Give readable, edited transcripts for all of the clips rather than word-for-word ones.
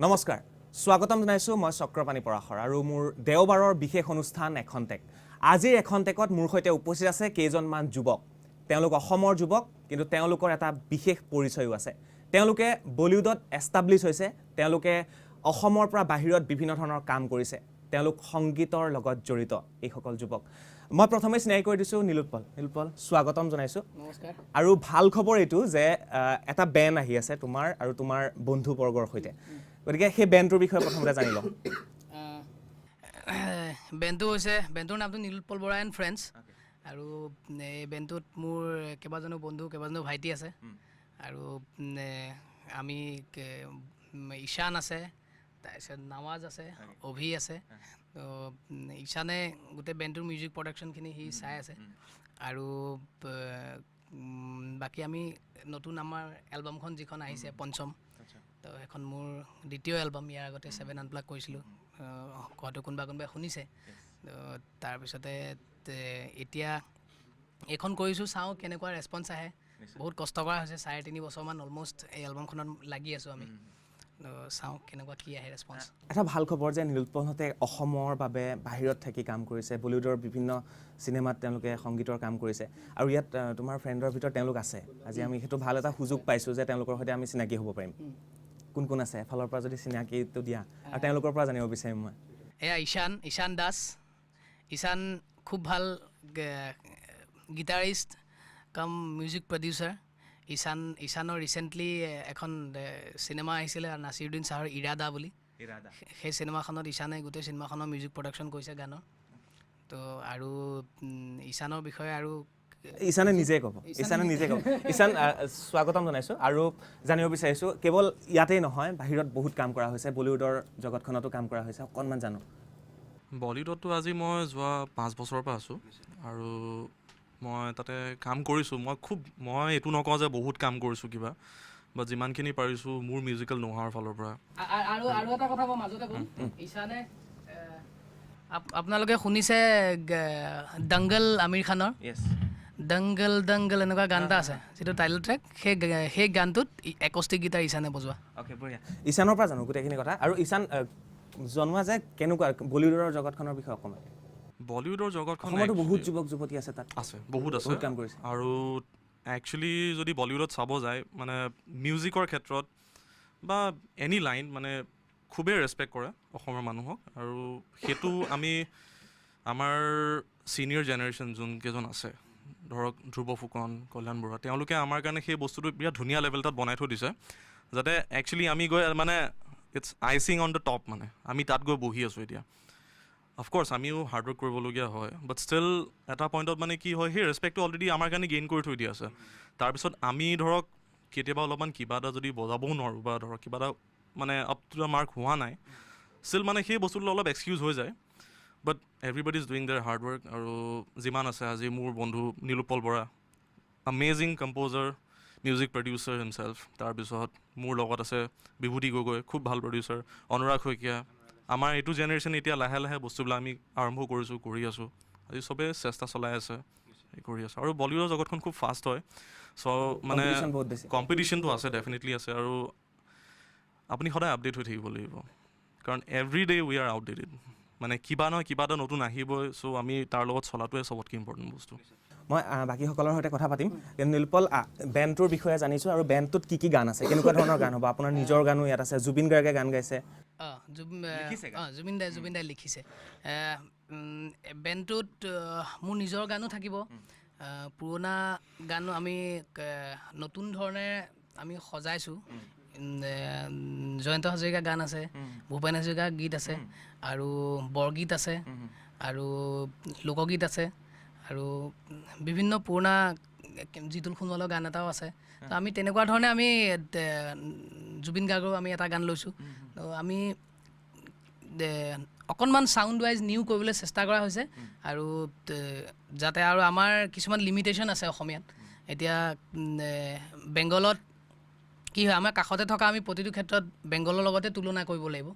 নমস্কাৰ স্বাগতম জনাইছো মই চক্ৰপাণী পৰাশৰ আৰু মোৰ দেওবাৰৰ বিশেষ অনুষ্ঠান এখন টেক আজিৰ এখন টেকত মোৰ সৈতে উপস্থিত আছে কেইজনমান যুৱক তেওঁলোক অসমৰ যুৱক কিন্তু তেওঁলোকৰ এটা বিশেষ পৰিচয়ও আছে তেওঁলোকে বলিউডত এষ্টাব্লিছ হৈছে তেওঁলোকে অসমৰ পৰা বাহিৰত বিভিন্ন ধৰণৰ কাম কৰিছে তেওঁলোক সংগীতৰ লগত জড়িত এই সকল যুৱক মই প্ৰথমে চিনাকি কৰি দিছো নীলোৎপল স্বাগতম জনাইছো নমস্কাৰ আৰু ভাল খবৰ এইটো যে এটা বেণ্ড আহি আছে তোমাৰ আৰু তোমাৰ বন্ধু বৰ্গৰ সৈতে গতিকে সেই বেণ্ডটোৰ বিষয়ে প্ৰথমতে জানি লওঁ বেণ্ডটোৰ নামটো নীলোৎপল বৰা এণ্ড ফ্ৰেণ্ডছ আৰু এই বেণ্ডটোত মোৰ কেইবাজনো বন্ধু কেইবাজনো ভাইটি আছে আৰু আমি ঈশান আছে তাৰপিছত নৱাজ আছে অভি আছে তো ঈশানে গোটেই বেণ্ডটোৰ মিউজিক প্ৰডাকশ্যনখিনি সি চাই আছে আৰু বাকী আমি নতুন আমাৰ এলবামখন যিখন আহিছে পঞ্চম তো সেইখন মোৰ দ্বিতীয় এলবাম ইয়াৰ আগতে 7 আনপ্লাগ কৰিছিলোঁ হয়তো কোনোবাই শুনিছে তাৰপিছতে এতিয়া এইখন কৰিছোঁ চাওঁ কেনেকুৱা ৰেছপন্স আহে বহুত কষ্ট কৰা হৈছে 3.5 বছৰমান অলমষ্ট এই এলবামখনত লাগি আছোঁ আমি চাওঁ কেনেকুৱা কি আহে ৰেছপন্স এটা ভাল খবৰ যে নীলোৎপলহঁতে অসমৰ বাবে বাহিৰত থাকি কাম কৰিছে বলিউডৰ বিভিন্ন চিনেমাত তেওঁলোকে সংগীতৰ কাম কৰিছে আৰু ইয়াত তোমাৰ ফ্ৰেণ্ডৰ ভিতৰত তেওঁলোক আছে আজি আমি সেইটো ভাল এটা সুযোগ পাইছোঁ যে তেওঁলোকৰ সৈতে আমি চিনাকি হ'ব পাৰিম কোন আছে এফালৰ পৰা যদি চিনাকিটো দিয়া আৰু তেওঁলোকৰ পৰা জানিব বিচাৰিম মই এয়া ঈশান দাস ঈশান খুব ভাল গিটাৰিষ্ট কাম মিউজিক প্ৰডিউচাৰ ঈশানৰ ৰিচেণ্টলি এখন চিনেমা আহিছিলে নাছিৰুদ্দিন শ্বাহৰ ইৰাদা বুলি সেই চিনেমাখনত ঈশানে গোটেই চিনেমাখনৰ মিউজিক প্ৰডাকশ্যন কৰিছে গানৰ তো আৰু ঈশানৰ বিষয়ে আৰু ঈশানে নিজে ক'ব ঈশান স্বাগতম জনাইছোঁ আৰু জানিব বিচাৰিছোঁ কেৱল ইয়াতেই নহয় বাহিৰত বহুত কাম কৰা হৈছে বলিউডৰ জগতখনতো কাম কৰা হৈছে অকণমান জানো বলিউডতো আজি মই যোৱা 5 বছৰৰ পৰা আছোঁ আৰু মই তাতে কাম কৰিছোঁ মই এইটো নকওঁ যে বহুত কাম কৰিছোঁ কিবা বা যিমানখিনি পাৰিছোঁ মোৰ মিউজিকেল নোহোৱাৰ ফালৰ পৰা আৰু এটা কথা মই মাজতে ক'ম ঈশানে আপোনালোকে শুনিছে দংগল আমিৰ খানৰ দংগল এনেকুৱা গান এটা আছে যিটো টাইটেল ট্ৰেক সেই গানটোত একষ্টিক গীটাৰ ঈশানে বজোৱা ঈশানৰ পৰা জানো গোটেইখিনি কথা আৰু ঈশান জনোৱা যে কেনেকুৱা বলিউডৰ জগতখনৰ বিষয়ে অকণমান বলিউডৰ জগতখন বহুত যুৱক যুৱতী আছে তাত আছে বহুত কাম কৰিছে আৰু একচুৱেলি যদি বলিউডত চাব যায় মানে মিউজিকৰ ক্ষেত্ৰত বা এনি লাইন মানে খুবেই ৰেচপেক্ট কৰে অসমৰ মানুহক আৰু সেইটো আমি আমাৰ ছিনিয়ৰ জেনেৰেশ্যন যোনকেইজন আছে ধৰক ধ্ৰুৱ ফুকন কল্যাণ বৰুৱা তেওঁলোকে আমাৰ কাৰণে সেই বস্তুটো বিৰাট ধুনীয়া লেভেল এটাত বনাই থৈ দিছে যাতে একচুৱেলি আমি গৈ মানে it's icing on the top মানে আমি তাত গৈ বহি আছোঁ এতিয়া অফক'ৰ্ছ আমিও হাৰ্ডৱৰ্ক কৰিবলগীয়া হয় বাট ষ্টিল এটা পইণ্টত মানে কি হয় সেই ৰেচপেক্টটো অলৰেডি আমাৰ কাৰণে গেইন কৰি থৈ দিয়া আছে তাৰপিছত আমি ধৰক কেতিয়াবা অলপমান কিবা এটা যদি বজাবও নোৱাৰোঁ বা ধৰক কিবা এটা মানে আপ টু দ্য মাৰ্ক হোৱা নাই ষ্টিল মানে সেই বস্তুটো অলপ এক্সকিউজ হৈ যায় but everybody is doing their hard work আৰু যিমান আছে আজি মোৰ বন্ধু Nilotpal Bora amazing composer music producer himself তাৰপিছত মোৰ লগত আছে বিভূতি গগৈ খুব ভাল প্ৰডিউচাৰ অনুৰাগ শইকীয়া আমাৰ এইটো জেনেৰেশ্যন এতিয়া লাহে লাহে বস্তুবিলাক আমি আৰম্ভ কৰিছোঁ কৰি আছোঁ আজি চবেই চেষ্টা চলাই আছে কৰি আছে আৰু বলিউডৰ জগতখন খুব ফাষ্ট হয় চ' মানে কম্পিটিশ্যনটো আছে ডেফিনেটলি আছে আৰু আপুনি সদায় আপডেট হৈ থাকিব লাগিব কাৰণ every day we are outdated মানে কিবা নহয় কিবা এটা নতুন আহিবই চ' আমি তাৰ লগত চলাটোৱে চবতকৈ ইম্পৰ্টেণ্ট বস্তু মই বাকীসকলৰ সৈতে কথা পাতিম কিন্তু নীলোৎপল বেণ্ডটোৰ বিষয়ে জানিছোঁ আৰু বেণ্ডটোত কি গান আছে কেনেকুৱা ধৰণৰ গান হ'ব আপোনাৰ নিজৰ গানো ইয়াত আছে জুবিন গাৰ্গে গান গাইছে জুবিন দাই লিখিছে বেণ্ডটোত মোৰ নিজৰ গানো থাকিব পুৰণা গানো আমি নতুন ধৰণে আমি সজাইছোঁ জয়ন্ত হাজৰিকা গান আছে ভূপেন হাজৰিকা গীত আছে আৰু বৰগীত আছে আৰু লোকগীত আছে আৰু বিভিন্ন পুৰণা জিতুল সোণোৱালৰ গান এটাও আছে তো আমি তেনেকুৱা ধৰণে আমি জুবিন গাৰ্গৰো আমি এটা গান লৈছোঁ তো আমি অকণমান ছাউণ্ড ৱাইজ নিউ কৰিবলৈ চেষ্টা কৰা হৈছে আৰু যাতে আৰু আমাৰ কিছুমান লিমিটেশ্যন আছে অসমীয়াত এতিয়া বেংগলত কি হয় আমাৰ কাষতে থকা আমি প্ৰতিটো ক্ষেত্ৰত বেংগলৰ লগতে তুলনা কৰিব লাগিব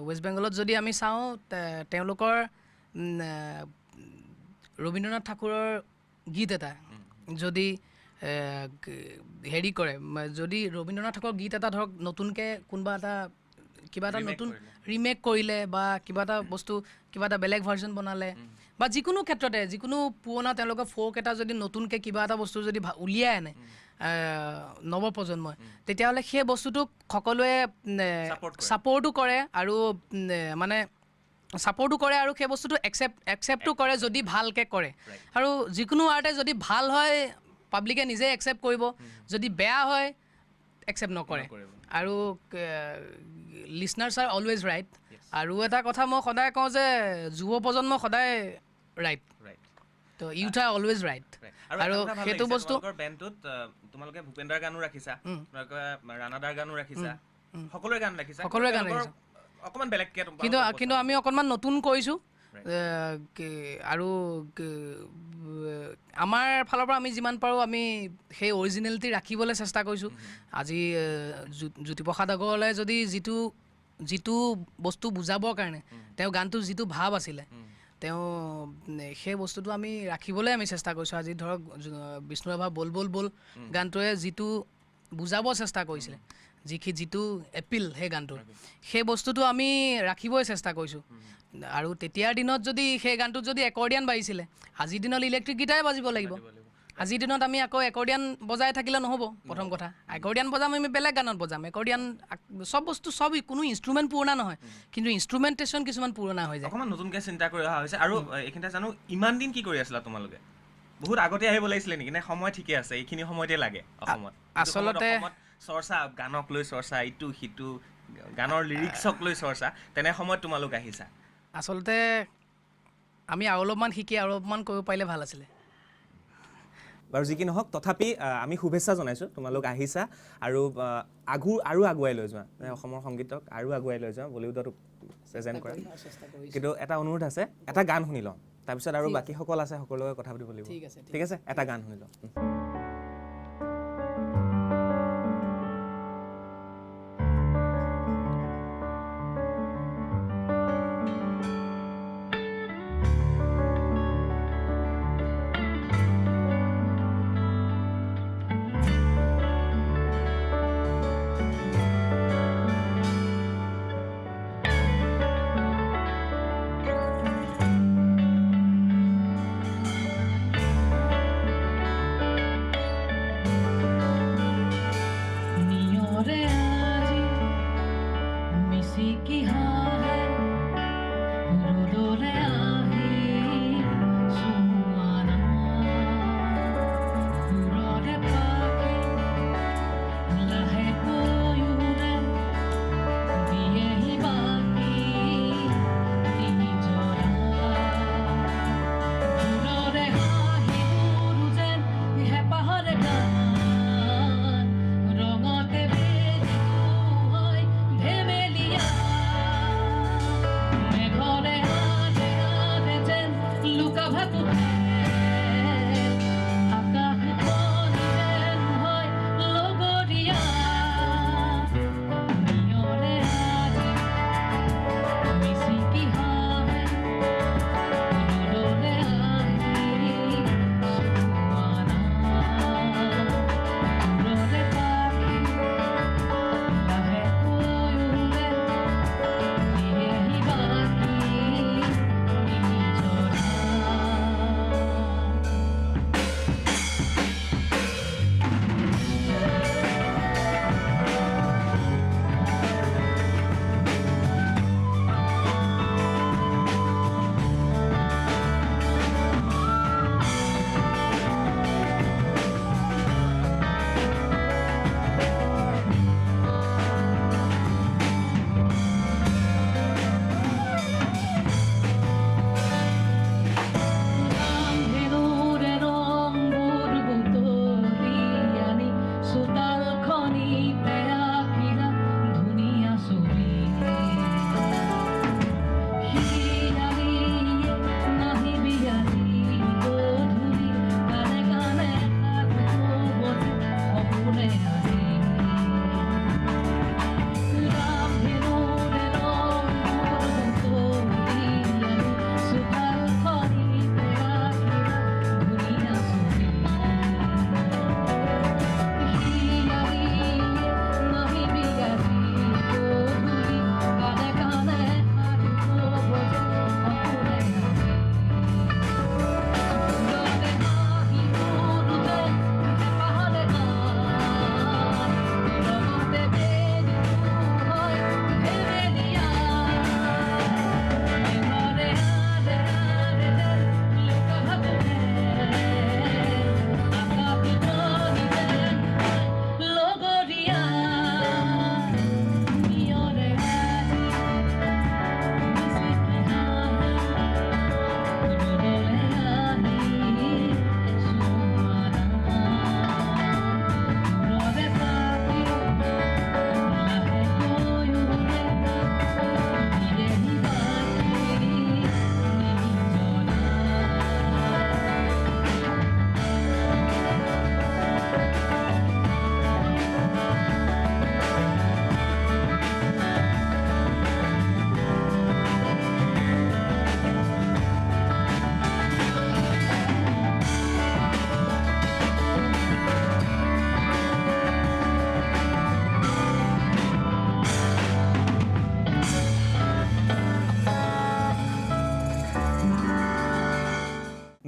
ৱেষ্ট বেংগলত যদি আমি চাওঁ তেওঁলোকৰ ৰবীন্দ্ৰনাথ ঠাকুৰৰ গীত এটা যদি হেৰি কৰে যদি ৰবীন্দ্ৰনাথ ঠাকুৰৰ গীত এটা ধৰক নতুনকৈ কোনোবা এটা কিবা এটা নতুন ৰিমেক কৰিলে বা কিবা এটা বস্তু কিবা এটা বেলেগ ভাৰ্জন বনালে বা যিকোনো ক্ষেত্ৰতে যিকোনো পুৰণা তেওঁলোকৰ ফ'ক এটা যদি নতুনকৈ কিবা এটা বস্তু যদি উলিয়াই আনে নৱপ্ৰজন্মই তেতিয়াহ'লে সেই বস্তুটোক সকলোৱে ছাপৰ্টো কৰে আৰু মানে ছাপৰ্টো কৰে আৰু সেই বস্তুটো একচেপ্টো কৰে যদি ভালকৈ কৰে আৰু যিকোনো আৰ্টে যদি ভাল হয় পাব্লিকে নিজে একচেপ্ট কৰিব যদি বেয়া হয় একচেপ্ট নকৰে আৰু লিচনাৰ্ছ আৰ অলৱেজ ৰাইট আৰু এটা কথা মই সদায় কওঁ যে যুৱ প্ৰজন্ম সদায় ৰাইট তো ইউথ আৰ অলৱেজ ৰাইট আৰু সেইটো বস্তু বেণ্ডটোত তোমালোকে ভূপেন্দ্ৰাৰ গানো ৰাখিছা, তোমালোকে ৰাণাদাৰ গানো ৰাখিছা, সকলোৰে গান ৰাখিছা, সকলোৰে গান ৰাখিছা অকণমান বেলেগকৈ কিন্তু আমি অকণমান নতুন কৰিছোঁ আৰু আমাৰ ফালৰ পৰা আমি যিমান পাৰোঁ আমি সেই অৰিজিনেলিটি ৰাখিবলৈ চেষ্টা কৰিছোঁ আজি জ্যোতিপ্ৰসাদ আগৰৱালাই যদি যিটো বস্তু বুজাবৰ কাৰণে তেওঁ গানটোৰ যিটো ভাৱ আছিলে তেওঁ সেই বস্তুটো আমি ৰাখিবলৈ আমি চেষ্টা কৰিছোঁ আজি ধৰক বিষ্ণুৰাভা বল বল বল গানটোৱে যিটো বুজাব চেষ্টা কৰিছিলে যিটো এপিল সেই গানটোৰ সেই বস্তুটো আমি ৰাখিবই চেষ্টা কৰিছোঁ আৰু তেতিয়াৰ দিনত যদি সেই গানটোত যদি একৰ্ডিয়ান বাজিছিলে আজিৰ দিনত ইলেক্ট্ৰিক গীটাৰে বাজিব লাগিব আজিৰ দিনত আমি আকৌ একৰ্ডিয়ান বজাই থাকিলে নহ'ব প্ৰথম কথা একৰ্ডিয়ান বজাম আমি বেলেগ গানত বজাম একৰ্ডিয়ান চব বস্তু চব কোনো ইনষ্ট্ৰুমেণ্ট পুৰণা নহয় কিন্তু ইনষ্ট্ৰুমেণ্টেশ্যন কিছুমান পুৰণা হৈ যায় অকণমান নতুনকৈ চিন্তা কৰি অহা হৈছে আৰু এইখিনিতে জানো ইমান দিন কি কৰি আছিলা তোমালোকে বহুত আগতে আহিব লাগিছিলে নেকি নে সময় ঠিকে আছে এইখিনি সময়তে লাগে অসমত আচলতে চৰ্চা গানক লৈ চৰ্চা ইটো সিটো গানৰ লিৰিক্সক লৈ চৰ্চা তেনে সময়ত তোমালোক আহিছা আচলতে আমি আৰু অলপমান শিকি আৰু অলপমান কৰিব পাৰিলে ভাল আছিলে বাৰু যি কি নহওক তথাপি আমি শুভেচ্ছা জনাইছোঁ তোমালোক আহিছা আৰু আৰু আগুৱাই লৈ যোৱা অসমৰ সংগীতক আৰু আগুৱাই লৈ যোৱা বলিউডত প্ৰেজেণ্ট কৰা কিন্তু এটা অনুৰোধ আছে এটা গান শুনি লওঁ তাৰপিছত আৰু বাকীসকল আছে সকলোৱে কথা পাতিব লাগিব ঠিক আছে এটা গান শুনি লওঁ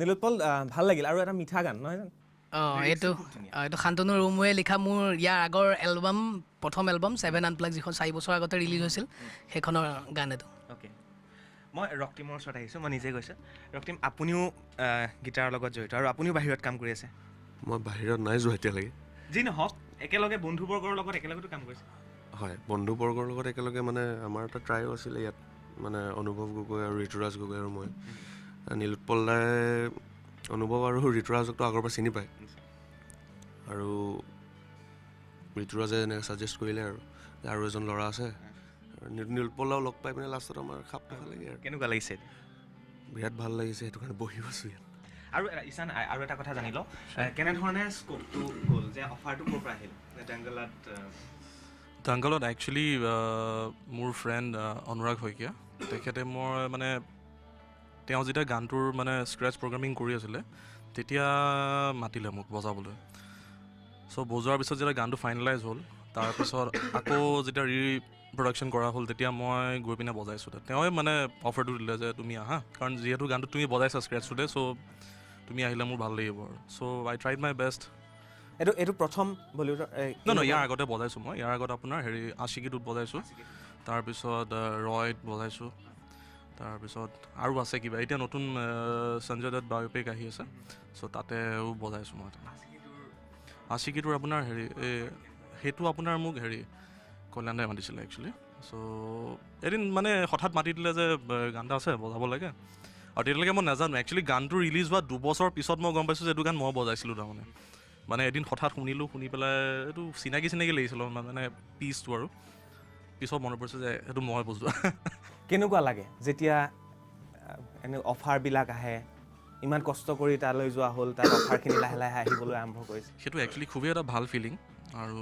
নীলোৎপল ভাল লাগিল আৰু এটা মিঠা গান নহয় জানো এইটো এইটো শান্তনু ৰুমুৱে লিখা মোৰ ইয়াৰ আগৰ এলবাম প্ৰথম এলবাম 7 আনপ্লাগ যিখন 4 বছৰ আগতে ৰিলিজ হৈছিল সেইখনৰ গান এইটো অ'কে মই ৰক্তিমৰ ওচৰত আহিছোঁ মই নিজে গৈছোঁ ৰক্তিম আপুনিও গীটাৰৰ লগত জড়িত আৰু আপুনিও বাহিৰত কাম কৰি আছে মই বাহিৰত নাই যোৱা এতিয়ালৈকে যি নহওক একেলগে বন্ধুবৰ্গৰ লগত একেলগেতো কাম কৰিছে হয় বন্ধুবৰ্গৰ লগত একেলগে মানে আমাৰ এটা ট্ৰাইও আছিলে ইয়াত মানে অনুভৱ গগৈ আৰু ঋতুৰাজ গগৈ আৰু মই নীলোৎপল দাই অনুভৱ আৰু ঋতুৰাজকতো আগৰ পৰা চিনি পায় আৰু ঋতুৰাজে এনেকৈ ছাজেষ্ট কৰিলে আৰু এজন ল'ৰা আছে নীলোৎপল দাও লগ পাই পিনে লাষ্টত আমাৰ খাপ ভাল লাগে আৰু কেনেকুৱা লাগিছে বিৰাট ভাল লাগিছে সেইটো কাৰণে বহি আছোঁ ইয়াত আৰু ঈশান আৰু এটা কথা জানি লওঁ কেনেধৰণে স্ক'পটো গ'ল যে অফাৰটো ক'ৰ পৰা আহিল দাংগলত একচুৱেলি মোৰ ফ্ৰেণ্ড অনুৰাগ শইকীয়া তেখেতে মই মানে তেওঁ যেতিয়া গানটোৰ মানে স্ক্ৰেচ প্ৰগ্ৰামিং কৰি আছিলে তেতিয়া মাতিলে মোক বজাবলৈ চ' বজোৱাৰ পিছত যেতিয়া গানটো ফাইনেলাইজ হ'ল তাৰপিছত আকৌ যেতিয়া প্ৰডাকশ্যন কৰা হ'ল তেতিয়া মই গৈ পিনে বজাইছোঁ তেওঁৱে মানে অফাৰটো দিলে যে তুমি আহা কাৰণ যিহেতু গানটো তুমি বজাইছা স্ক্ৰেচটোতে চ' তুমি আহিলে মোৰ ভাল লাগিব আৰু চ' আই ট্ৰাইড মাই বেষ্ট এইটো প্ৰথম বলিউডৰ ইয়াৰ আগতে বজাইছোঁ মই ইয়াৰ আগত আপোনাৰ আশিকিটোত বজাইছোঁ তাৰপিছত ৰয়ত বজাইছোঁ তাৰপিছত আৰু আছে কিবা এতিয়া নতুন সঞ্জয় দত্ত বায়'পিক আহি আছে চ' তাতেও বজাইছোঁ মই আশিকিটোৰ আপোনাৰ সেইটো আপোনাৰ মোক কল্যাণ দাই মাতিছিলে একচুৱেলি চ' এদিন মানে হঠাৎ মাতি দিলে যে গান এটা আছে বজাব লাগে আৰু তেতিয়ালৈকে মই নাজানো একচুৱেলি গানটো ৰিলিজ হোৱা 2 বছৰ পিছত মই গম পাইছোঁ যে এইটো গান মই বজাইছিলোঁ তাৰমানে মানে এদিন হঠাৎ শুনি পেলাই এইটো চিনাকি লাগিছিল মানে পিচটো আৰু পিছত মনত পৰিছে যে এইটো মই বজোৱা কেনেকুৱা লাগে যেতিয়া এনে অফাৰবিলাক আহে ইমান কষ্ট কৰি তালৈ যোৱা হ'ল তাৰ অফাৰখিনি লাহে লাহে আহিবলৈ আৰম্ভ কৰিছে সেইটো একচুৱেলি খুবেই এটা ভাল ফিলিং আৰু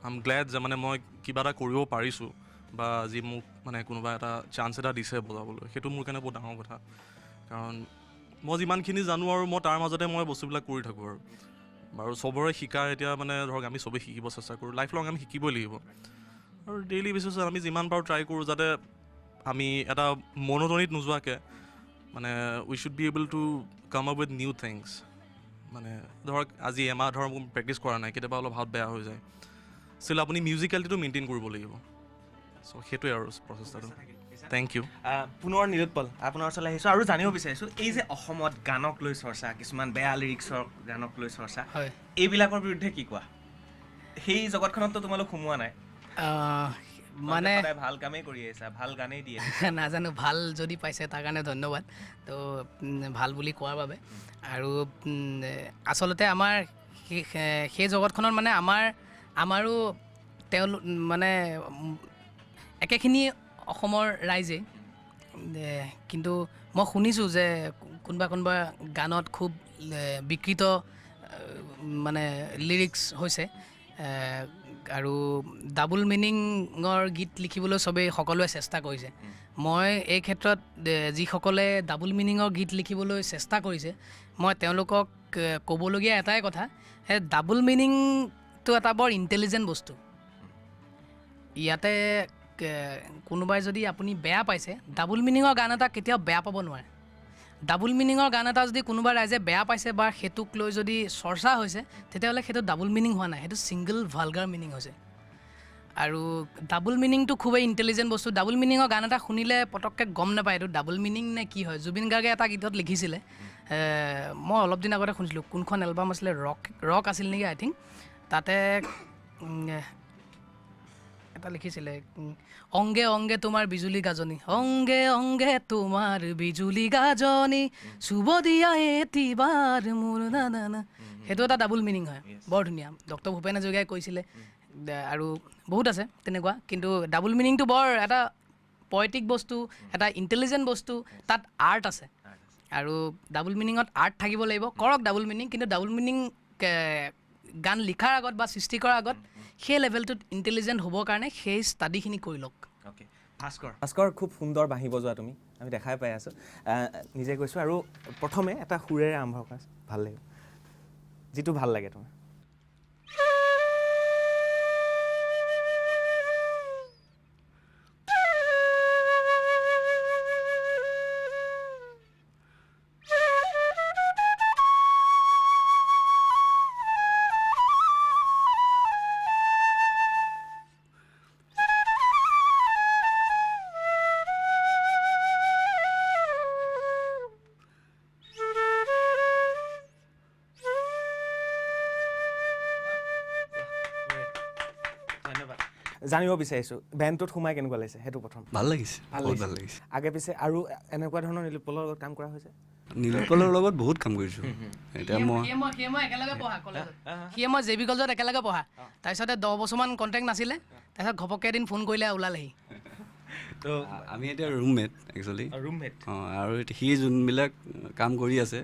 আই এম গ্লেড যে মানে মই কিবা এটা কৰিব পাৰিছোঁ বা যি মোক মানে কোনোবা এটা চান্স এটা দিছে বজাবলৈ সেইটো মোৰ কাৰণে বহুত ডাঙৰ কথা কাৰণ মই যিমানখিনি জানো আৰু মই তাৰ মাজতে মই বস্তুবিলাক কৰি থাকোঁ আৰু চবৰে শিকা এতিয়া মানে ধৰক আমি চবেই শিকিব চেষ্টা কৰোঁ লাইফ লং আমি শিকিবই লাগিব আৰু ডেইলি বেচিছত আমি যিমান পাৰোঁ ট্ৰাই কৰোঁ যাতে আমি এটা মনোটনিত নোযোৱাকৈ মানে we should be able to come up with new things মানে ধৰক আজি এমাহ ধৰক প্ৰেক্টিছ কৰা নাই কেতিয়াবা অলপ হাত বেয়া হৈ যায় ষ্টিল আপুনি মিউজিকেলিটিটো মেইনটেইন কৰিব লাগিব চ' সেইটোৱে আৰু প্ৰচেষ্টাটো থেংক ইউ পুনৰ নীলোৎপল আপোনাৰ ওচৰলৈ আহিছোঁ আৰু জানিব বিচাৰিছোঁ এই যে অসমত গানক লৈ চৰ্চা কিছুমান বেয়া লিৰিক্সৰ গানক লৈ চৰ্চা হয় এইবিলাকৰ বিৰুদ্ধে কি কোৱা সেই জগতখনততো তোমালোক সোমোৱা নাই মানে ভাল কামেই কৰি আহিছা ভাল গানেই দিয়ে নাজানো ভাল যদি পাইছে তাৰ কাৰণে ধন্যবাদ তো ভাল বুলি কোৱাৰ বাবে আৰু আচলতে আমাৰ সেই জগতখনত মানে আমাৰো তেওঁলোক মানে একেখিনি অসমৰ ৰাইজে কিন্তু মই শুনিছোঁ যে কোনোবা গানত খুব বিকৃত মানে লিৰিক্স হৈছে আৰু ডাবল মিনিঙৰ গীত লিখিবলৈ সকলোৱে চেষ্টা কৰিছে মই এই ক্ষেত্ৰত যিসকলে ডাবল মিনিঙৰ গীত লিখিবলৈ চেষ্টা কৰিছে মই তেওঁলোকক ক'বলগীয়া এটাই কথা সেই ডাবল মিনিংটো এটা বৰ ইণ্টেলিজেণ্ট বস্তু ইয়াতে কোনোবাই যদি আপুনি বেয়া পাইছে ডাবল মিনিঙৰ গান এটা কেতিয়াও বেয়া পাব নোৱাৰে ডাবল মিনিঙৰ গান এটা যদি কোনোবা ৰাইজে বেয়া পাইছে বা সেইটোক লৈ যদি চৰ্চা হৈছে তেতিয়াহ'লে সেইটো ডাবল মিনিং হোৱা নাই সেইটো ছিংগল ভালগাৰ মিনিং হৈছে আৰু ডাবল মিনিংটো খুবেই ইণ্টেলিজেণ্ট বস্তু ডাবল মিনিঙৰ গান এটা শুনিলে পটককৈ গম নাপায় এইটো ডাবল মিনিং নে কি হয় জুবিন গাৰ্গে এটা গীতত লিখিছিলে মই অলপ দিন আগতে শুনিছিলোঁ কোনখন এলবাম আছিলে ৰক আছিল নেকি আই থিংক তাতে এটা লিখিছিলে অংগে অংগে তোমাৰ বিজুলী গাজনি অংগে অংগে তোমাৰ বিজুলী গাজনি শুভ দিয়া এটিবাৰ মোৰ না সেইটো এটা ডাবল মিনিং হয় বৰ ধুনীয়া ডক্টৰ ভূপেন হাজৰিকাই কৈছিলে আৰু বহুত আছে তেনেকুৱা কিন্তু ডাবল মিনিংটো বৰ এটা পয়েটিক বস্তু এটা ইণ্টেলিজেণ্ট বস্তু তাত আৰ্ট আছে আৰু ডাবল মিনিঙত আৰ্ট থাকিব লাগিব কৰক ডাবল মিনিং কিন্তু ডাবল মিনিং গান লিখাৰ আগত বা সৃষ্টি কৰাৰ আগত সেই লেভেলটোত ইণ্টেলিজেণ্ট হ'বৰ কাৰণে সেই ষ্টাডিখিনি কৰি লওক অ'কে ভাস্কৰ খুব সুন্দৰ বাঁহী বজোৱা তুমি আমি দেখাই পাই আছোঁ নিজে কৈছোঁ আৰু প্ৰথমে এটা সুৰেৰে আৰম্ভ কৰা ভাল লাগিব যিটো ভাল লাগে তোমাৰ জানিব বিচাৰিছোঁ বেণ্ডটোত সোমাই কেনেকুৱা লাগিছে সেইটো প্ৰথম ভাল লাগিছে, বহুত ভাল লাগিছে। আগে পিছে আৰু এনেকুৱা ধৰণৰ নীলোৎপলৰ লগত কাম কৰা হৈছে? নীলোৎপলৰ লগত বহুত কাম কৰিছোঁ। এতিয়া মই সিয়ে মই একেলগে পঢ়া কলেজত, সিয়ে মই জে বি কলেজত একেলগে পঢ়া। তাৰপিছতে 10 বছৰমান কণ্টেক্ট নাছিলে, তাৰপিছত ঘপককৈ এদিন ফোন কৰিলে ওলালেহি। তো আমি এতিয়া ৰুমমেট একচুৱেলি। ৰুমমেট আৰু সি যোনবিলাক কাম কৰি আছে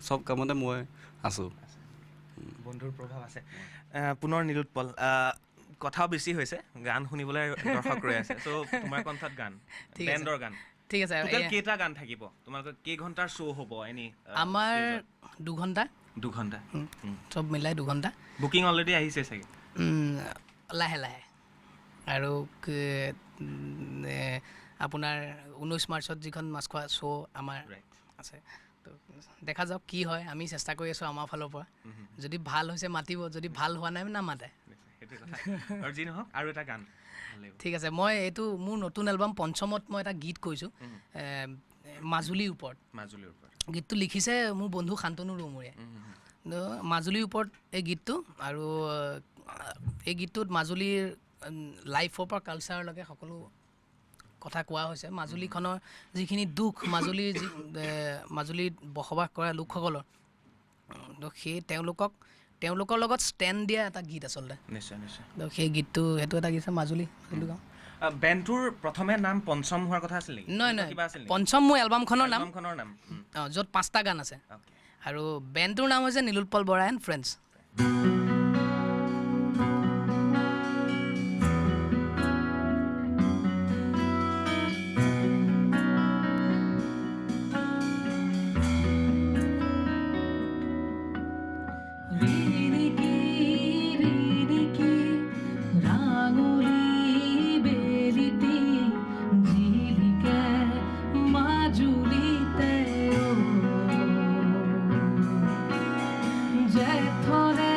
চব কামতে মই আছোঁ। বন্ধুৰ প্ৰভাৱ আছে। পুনৰ নীলোৎপল, কথাও বেছি হৈছে, গান শুনিবলৈ দৰ্শক ৰৈ আছে। চ' তোমাৰ কণ্ঠত গান, ঠিক আছে। বেণ্ডৰ গান, ঠিক আছে, টোটেল কেইটা গান থাকিব তোমালোকৰ? কেইঘণ্টাৰ শ্ব' হ'ব এনে? আমাৰ 2 ঘণ্টা, 2 ঘণ্টা। চব মিলাই 2 ঘণ্টা। বুকিং অলৰেডি আহিছে চাগে? লাহে লাহে। আৰু আপোনাৰ 19 মাৰ্চত যিখন মাছখোৱা শ্ব' আমাৰ আছে, তো দেখা যাওক কি হয়। আমি চেষ্টা কৰি আছোঁ আমাৰ ফালৰ পৰা। যদি ভাল হৈছে মাতিব, যদি ভাল হোৱা নাই নামাতে। সেইটো কথা। আৰু যি নহওক আৰু এটা গান ঠিক আছে, মই এইটো মোৰ নতুন এলবাম পঞ্চমত মই এটা গীত কৈছোঁ মাজুলীৰ ওপৰত। মাজুলীৰ ওপৰত গীতটো লিখিছে মোৰ বন্ধু শান্তনু ৰৌমৰীয়াই। মাজুলীৰ ওপৰত এই গীতটো, আৰু এই গীতটোত মাজুলীৰ লাইফৰ পৰা কালচাৰলৈকে সকলো কথা কোৱা হৈছে। মাজুলীখনৰ যিখিনি দুখ, মাজুলীত বসবাস কৰা লোকসকলৰ, তো সেই তেওঁলোকৰ লগত ষ্টেণ্ড দিয়া এটা গীত আচলতে। নিশ্চয় নিশ্চয়। তো সেই গীতটো, সেইটো এটা গীত আছে মাজুলী গাওঁ। বেণ্ডটোৰ প্ৰথমে নাম পঞ্চম হোৱাৰ কথা আছিল নেকি? নহয়, কিবা আছিল নেকি? পঞ্চম মোৰ এলবামখনৰ নাম, এলবামখনৰ নাম? য'ত 5টা গান আছে। আৰু বেণ্ডটোৰ নাম হৈছে নীলোৎপল বৰা এণ্ড ফ্ৰেণ্ডছ। যেথৰে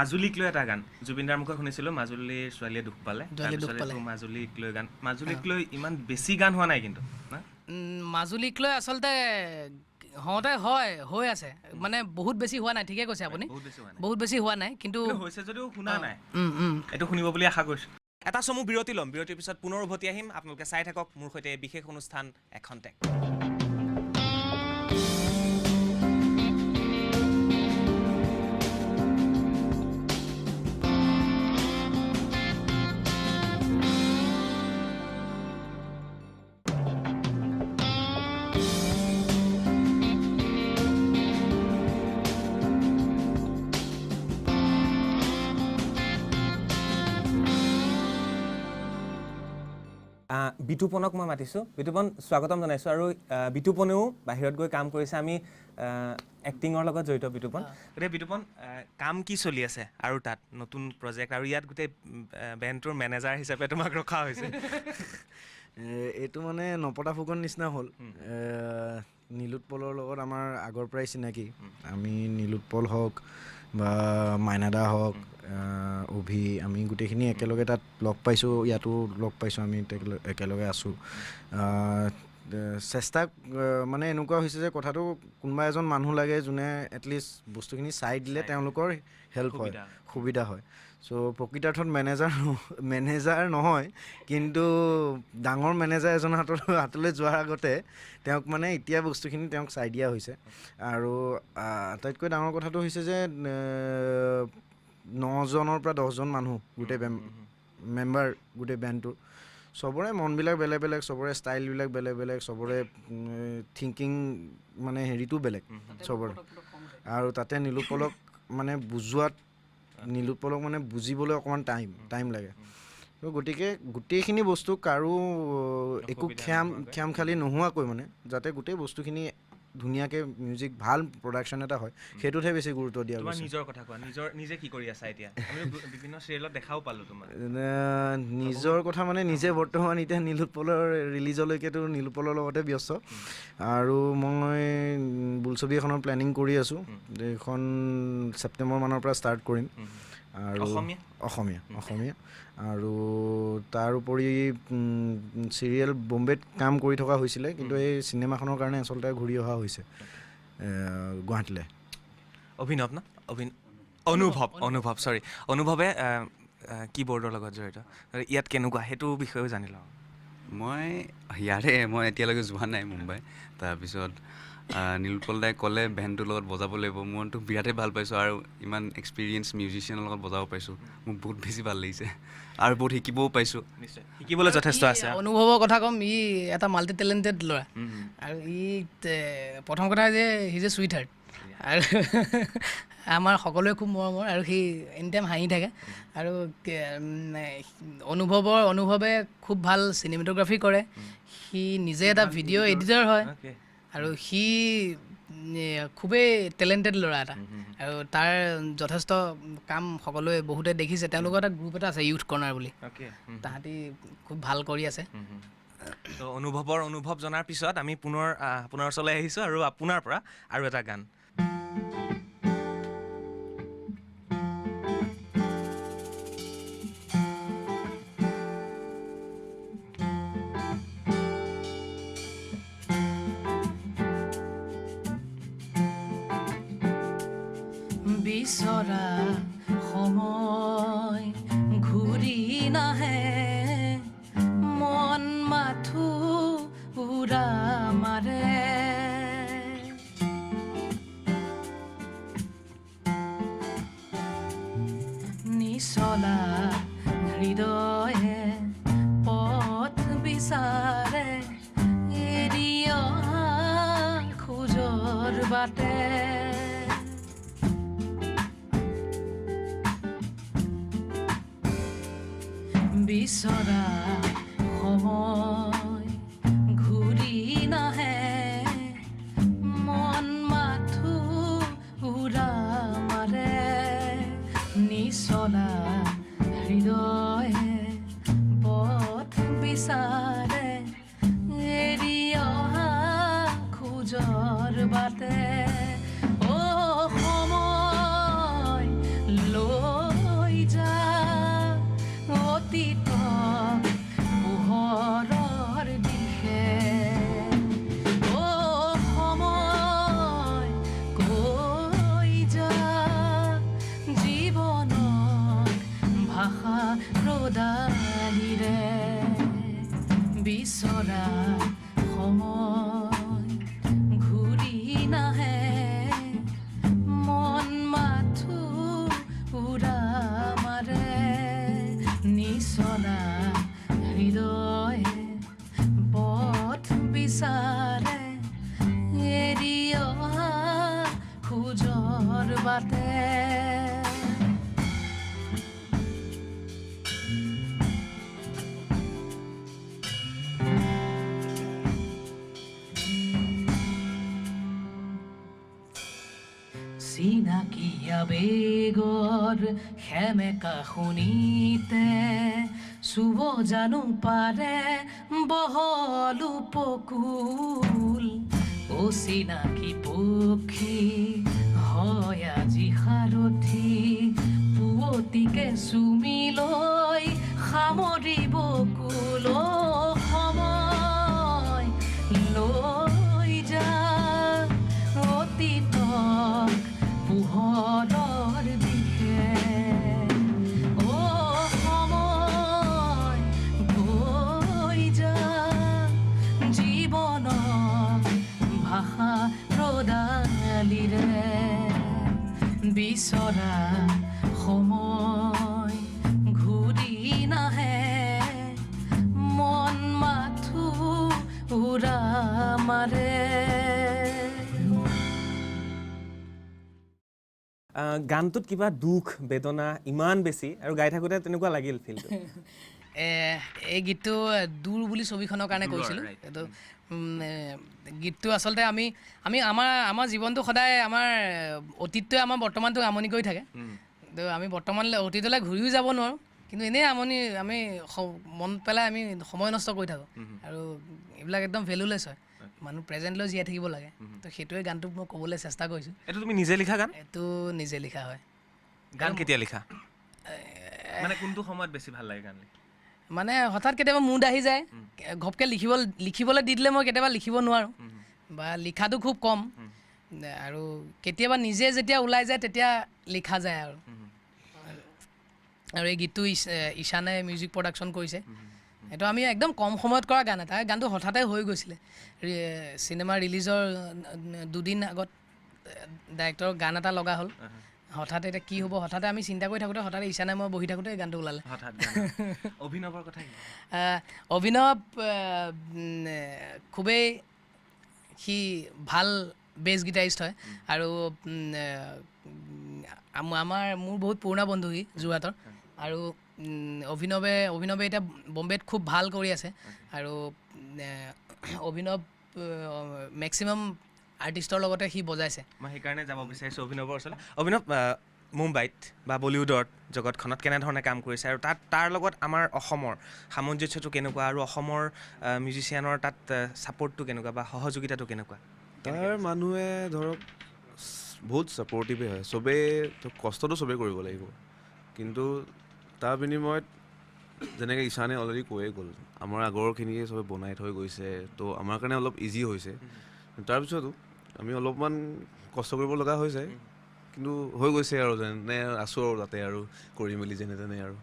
মাজুলীক লৈ এটা গান জুবিনদাৰ মুখত শুনিছিলোঁ, মাজুলীৰ ছোৱালীয়ে দুখ পালে, ছোৱালীয়ে দুখ তাৰপিছতে পালে। তোৰ মাজুলীক লৈ গান, মাজুলীক লৈ ইমান বেছি গান হোৱা নাই কিন্তু না? মাজুলীক লৈ আচলতে হওঁতে হৈ আছে, মানে বহুত বেছি হোৱা নাই, ঠিকে কৈছে আপুনি, বহুত বেছি হোৱা নাই, বহুত বেছি হোৱা নাই, কিন্তু কিন্তু হৈছে যদিও শুনা নাই। উম, উম। এইটো শুনিব বুলি আশা কৰিছোঁ। এটা চমু বিৰতি ল'ম, বিৰতিৰ পিছত পুনৰ উভতি আহিম। আপোনালোকে চাই থাকক মোৰ সৈতে এই বিশেষ অনুষ্ঠান এখন টেক। বিতুপনক মই মাতিছোঁ। বিতুপন, স্বাগতম জনাইছোঁ। আৰু বিতুপনেও বাহিৰত গৈ কাম কৰিছে, আমি এক্টিঙৰ লগত জড়িত বিতুপন। গতিকে বিতুপন, কাম কি চলি আছে আৰু তাত নতুন প্ৰজেক্ট, আৰু ইয়াত গোটেই বেণ্ডটোৰ মেনেজাৰ হিচাপে তোমাক ৰখা হৈছে? এইটো মানে নপতা ফুকন নিচিনা হ'ল। নীলোৎপলৰ লগত আমাৰ আগৰ পৰাই চিনাকি। আমি নীলোৎপল হওক বা মাইনাদা হওক, অভি, আমি গোটেইখিনি একেলগে তাত লগ পাইছোঁ, ইয়াতো লগ পাইছোঁ, আমি একেলগে আছোঁ। চেষ্টা মানে এনেকুৱা হৈছে যে কথাটো কোনোবা এজন মানুহ লাগে যোনে এটলিষ্ট বস্তুখিনি চাই দিলে তেওঁলোকৰ হেল্প হয়, সুবিধা হয়। চ' প্ৰকৃতাৰ্থত মেনেজাৰ নহয়, কিন্তু ডাঙৰ মেনেজাৰ এজনৰ হাতলৈ যোৱাৰ আগতে তেওঁক মানে এতিয়া বস্তুখিনি তেওঁক চাই দিয়া হৈছে। আৰু আটাইতকৈ ডাঙৰ কথাটো হৈছে যে 9জনৰ পৰা 10জন মানুহ গোটেই মেম্বাৰ গোটেই বেণ্ডটোৰ, চবৰে মনবিলাক বেলেগ বেলেগ, চবৰে ষ্টাইলবিলাক বেলেগ বেলেগ, চবৰে থিংকিং মানে হেৰিটো বেলেগ চবৰে। আৰু তাতে নীলোৎপলক মানে বুজিবলৈ অকণমান টাইম লাগে। তো গতিকে গোটেইখিনি বস্তু কাৰো একো খ্যাম খালি নোহোৱাকৈ মানে যাতে গোটেই বস্তুখিনি ধুনীয়াকৈ মিউজিক ভাল প্ৰডাকশ্যন এটা হয়, সেইটোতহে বেছি গুৰুত্ব দিয়া তোমাৰ গৈছে। নিজৰ কথা কোৱা, নিজে কি কৰি আছা এতিয়া? আমি বিভিন্ন চিৰিয়েলত দেখাও পালোঁ তোমাক। নিজৰ কথা মানে নিজে বৰ্তমান এতিয়া নীলোৎপলৰ ৰিলিজলৈকেতো নীলোৎপলৰ লগতে ব্যস্ত। আৰু মই বোলছবি এখনৰ প্লেনিং কৰি আছোঁ, এইখন ছেপ্টেম্বৰ মানৰ পৰা ষ্টাৰ্ট কৰিম। আৰু অসমীয়া। আৰু তাৰ উপৰি চিৰিয়েল বম্বেত কাম কৰি থকা হৈছিলে, কিন্তু এই চিনেমাখনৰ কাৰণে আচলতে ঘূৰি অহা হৈছে গুৱাহাটীলৈ। অভিনৱ ন? অনুভৱে কি বৰ্ডৰ লগত জড়িত, ইয়াত কেনেকুৱা সেইটো বিষয়েও জানি লওঁ। মই এতিয়ালৈকে যোৱা নাই মুম্বাই। তাৰপিছত নীলোৎপল দাই ক'লে বেণ্ডটোৰ লগত বজাব লাগিব, মইতো বিৰাটেই ভাল পাইছোঁ, আৰু ইমান এক্সপিৰিয়েঞ্চ মিউজিচিয়ানৰ লগত বজাব পাইছোঁ, মোক বহুত বেছি ভাল লাগিছে, আৰু বহুত শিকিবও পাইছোঁ। নিশ্চয় শিকিবলৈ যথেষ্ট আছে। অনুভৱৰ কথা ক'ম, ই এটা মাল্টি টেলেণ্টেড ল'ৰা, আৰু ই প্ৰথম কথা যে he is a sweetheart, আৰু আমাৰ সকলোৱে খুব মৰমৰ, আৰু সি এনি টাইম হাঁহি থাকে। আৰু অনুভৱে খুব ভাল চিনেমেটোগ্ৰাফী কৰে, সি নিজে এটা ভিডিঅ' এডিটৰ হয়, আৰু সি খুবেই টেলেণ্টেড ল'ৰা এটা, আৰু তাৰ যথেষ্ট কাম সকলোৱে বহুতে দেখিছে। তেওঁলোকৰ এটা গ্ৰুপ এটা আছে, ইউথ কৰ্ণাৰ বুলি, তাহাঁতি খুব ভাল কৰি আছে। তো অনুভৱ জনাৰ পিছত আমি পুনৰ আপোনাৰ ওচৰলৈ আহিছোঁ, আৰু আপোনাৰ পৰা আৰু এটা গান। বিচৰা সময় ঘূৰি নাহে, মন মাথো উৰা মাৰে, নিচলা হৃদয়ে পথ বিচাৰে, এৰি অহা খোজৰ বাটে, বিচৰা সময় ঘূৰি নাহে, মন মাথো উৰা মাৰে, নিচলা হৃদয়ে পথ বিচাৰে, এৰি অহা খোজৰ বাটে, সময় এৰি অহা খোজৰ বাটে চিনাকি আবেগৰ সেমেকা শুনিতে চুব জানো পাৰে বহল উপকূল অচিনাকি পক্ষী হয় আজি সাৰথি পুৱতিকে চুমি লৈ সামৰিব কুল সময় লৈ যা অতীতক পোহৰৰ দিশে সময় গৈ যা জীৱনক ভাষা প্ৰদালিৰে বিচৰা সময় ঘূৰি নাহে মন মাথো উৰা মাৰে গানটোত কিবা দুখ বেদনা ইমান বেছি আৰু গাই থাকোঁতে তেনেকুৱা লাগিল ফিলটো এই গীতটো দূৰ বুলি ছবিখনৰ কাৰণে কৈছিলোঁ এইটো গীতটো আচলতে আমি আমাৰ জীৱনটো সদায় আমাৰ অতীতটোৱে আমাৰ বৰ্তমানটো আমনি কৰি থাকে তো আমি বৰ্তমানলৈ অতীতলৈ ঘূৰিও যাব নোৱাৰোঁ কিন্তু এনেই আমি মন পেলাই আমি সময় নষ্ট কৰি থাকোঁ আৰু এইবিলাক একদম ভেলুলেছ হয় মানুহ প্ৰেজেণ্টলৈ জীয়াই থাকিব লাগে তো সেইটোৱে গানটোক মই ক'বলৈ চেষ্টা কৰিছোঁ এইটো তুমি নিজে লিখা গান এইটো নিজে লিখা হয় গান কেতিয়া লিখা মানে কোনটো সময়ত বেছি ভাল লাগে গান লিখি মানে হঠাৎ কেতিয়াবা মুড আহি যায় ঘপকৈ লিখিবলৈ দি দিলে মই কেতিয়াবা লিখিব নোৱাৰোঁ বা লিখাটো খুব কম আৰু কেতিয়াবা নিজে যেতিয়া ওলাই যায় তেতিয়া লিখা যায় আৰু এই গীতটো ঈশানে মিউজিক প্ৰডাকশ্যন কৰিছে এইটো আমি একদম কম সময়ত কৰা গান এটা গানটো হঠাতে হৈ গৈছিলে চিনেমা ৰিলিজৰ দুদিন আগত ডাইৰেক্টৰৰ গান এটা লগা হ'ল হঠাতে এতিয়া কি হ'ব হঠাতে আমি চিন্তা কৰি থাকোঁতে হঠাতে ঈশানে মই বহি থাকোঁতে গানটো ওলালে অভিনৱৰ কথা অভিনৱ খুবেই সি ভাল বেছ গিটাৰিষ্ট হয় আৰু মোৰ বহুত পুৰণা বন্ধু সি যোৰহাটৰ আৰু অভিনৱে এতিয়া বম্বেত খুব ভাল কৰি আছে আৰু অভিনৱ মেক্সিমাম আৰ্টিষ্টৰ লগতে সি বজাইছে মই সেইকাৰণে যাব বিচাৰিছোঁ অভিনৱৰ ওচৰলৈ অভিনৱ মুম্বাইত বা বলিউডৰ জগতখনত কেনেধৰণে কাম কৰিছে আৰু তাৰ লগত আমাৰ অসমৰ সামঞ্জস্যটো কেনেকুৱা আৰু অসমৰ মিউজিচিয়ানৰ তাত ছাপৰ্টটো কেনেকুৱা বা সহযোগিতাটো কেনেকুৱা তাৰ মানুহে ধৰক বহুত ছাপৰ্টিভে হয় চবেই কষ্টটো চবেই কৰিব লাগিব কিন্তু তাৰ বিনিময়ত যেনেকৈ ঈশানে অলৰেডি কৈয়ে গ'ল আমাৰ আগৰখিনিয়ে চবে বনাই থৈ গৈছে তো আমাৰ কাৰণে অলপ ইজি হৈছে তাৰপিছতো আমি অলপমান কষ্ট কৰিব লগা হৈছে কিন্তু হৈ গৈছে আৰু যেনে আছোঁ আৰু তাতে আৰু কৰি মেলি যেনে তেনে আৰু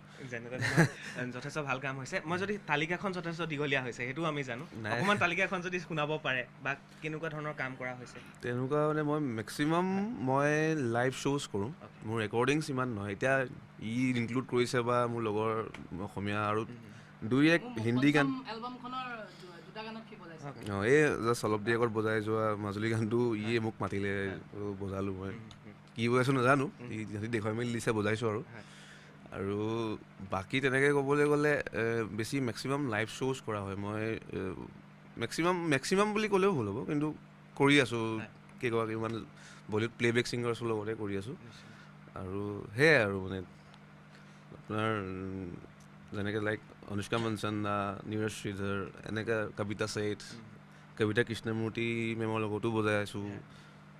যথেষ্ট ভাল কাম হৈছে মই যদি তালিকাখন যথেষ্ট দীঘলীয়া হৈছে সেইটো আমি জানো অকণমান তালিকাখন যদি শুনাব পাৰে বা কেনেকুৱা ধৰণৰ কাম কৰা হৈছে তেনেকুৱা মানে মই মেক্সিমাম মই লাইভ শ্ব'জ কৰোঁ মোৰ ৰেকৰ্ডিংছ ইমান নহয় এতিয়া ইনক্লুড কৰিছে বা মোৰ লগৰ অসমীয়া আৰু দুই এক হিন্দী গান অঁ এই জাষ্ট অলপ দেৰি আগত বজাই যোৱা মাজুলী গানটো ইয়ে মোক মাতিলে বজালোঁ মই কি বজাইছোঁ নাজানো সিহঁতি দেখুৱাই মেলি দিছে বজাইছোঁ আৰু বাকী তেনেকৈ ক'বলৈ গ'লে বেছি মেক্সিমাম লাইভ শ্ব'জ কৰা হয় মই মেক্সিমাম বুলি ক'লেও ভুল হ'ব কিন্তু কৰি আছোঁ কেইগৰাকীমান বলিউড প্লেবেক ছিংগাৰ্ছৰ লগতে কৰি আছোঁ আৰু সেয়াই আৰু মানে আপোনাৰ যেনেকৈ লাইক অনুষ্কা মনচন্দা নীৰজ শ্ৰীধৰ এনেকৈ কবিতা ছেঠ কবিতা কৃষ্ণমূৰ্তি মেমৰ লগতো বজাই আছোঁ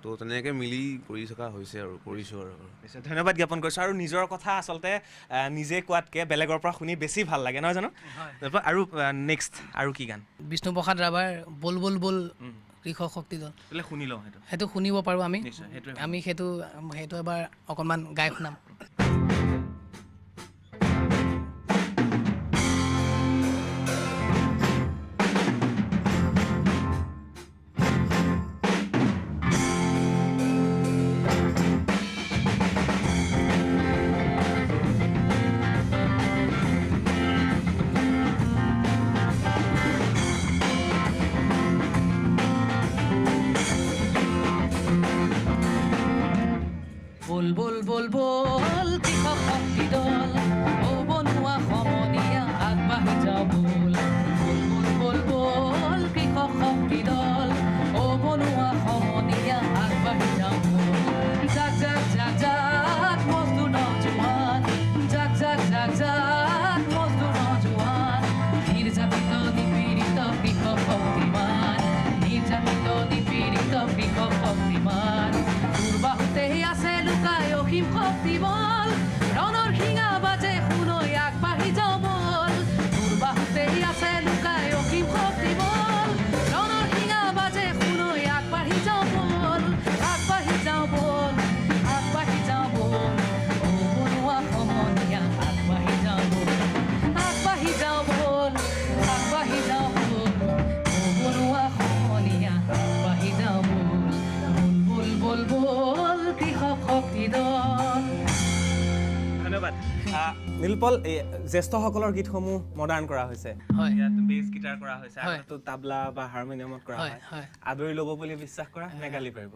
তো তেনেকৈ মিলি কৰি থকা হৈছে আৰু কৰিছোঁ আৰু ধন্যবাদ জ্ঞাপন কৰিছোঁ আৰু নিজৰ কথা আচলতে নিজে কোৱাতকৈ বেলেগৰ পৰা শুনি বেছি ভাল লাগে নহয় জানো আৰু নেক্সট আৰু কি গান বিষ্ণুপ্ৰসাদ ৰাভাৰ বল বল বল কৃষক শক্তি দল শুনি লওঁ সেইটো শুনিব পাৰোঁ আমি সেইটো এবাৰ অকণমান গাই শুনাম চিলনি পীড়িত কৃষক শক্তিমান পূৰ্বাহুতেই আছে লুকাই অসীম শক্তি বল ৰণৰ শিঙা বাজে শুনৈ আগবাঢ়ি যাওঁ বল পূৰ্বাহুতেই আছে লুকাই অসীম শক্তি বল ৰণৰ শিঙা বাজে শুনৈ আগবাঢ়ি যাওঁ বল আগবাঢ়ি যাওঁ বল আগবাঢ়ি যাওঁ বল ও বনুৱা সমনীয়া আগবাঢ়ি যাওঁ বল আগবাঢ়ি যাওঁ বল আগবাঢ়ি যাওঁ বল ও বনুৱা সমনীয়া আগবাঢ়ি যাওঁ বল বল বল বল কৃষক শক্তি দল ধন্যবাদ নীলপল এই জ্যেষ্ঠসকলৰ গীতসমূহ মডাৰ্ণ কৰা হৈছে হয়। ইয়াত বেছ গিটাৰ কৰা হৈছে হয়। আগতো তাবলা বা হাৰমনিয়ামত কৰা হয়, হয় হয়। আদৰি ল'ব বুলি বিশ্বাস কৰা নে গালি পাৰিব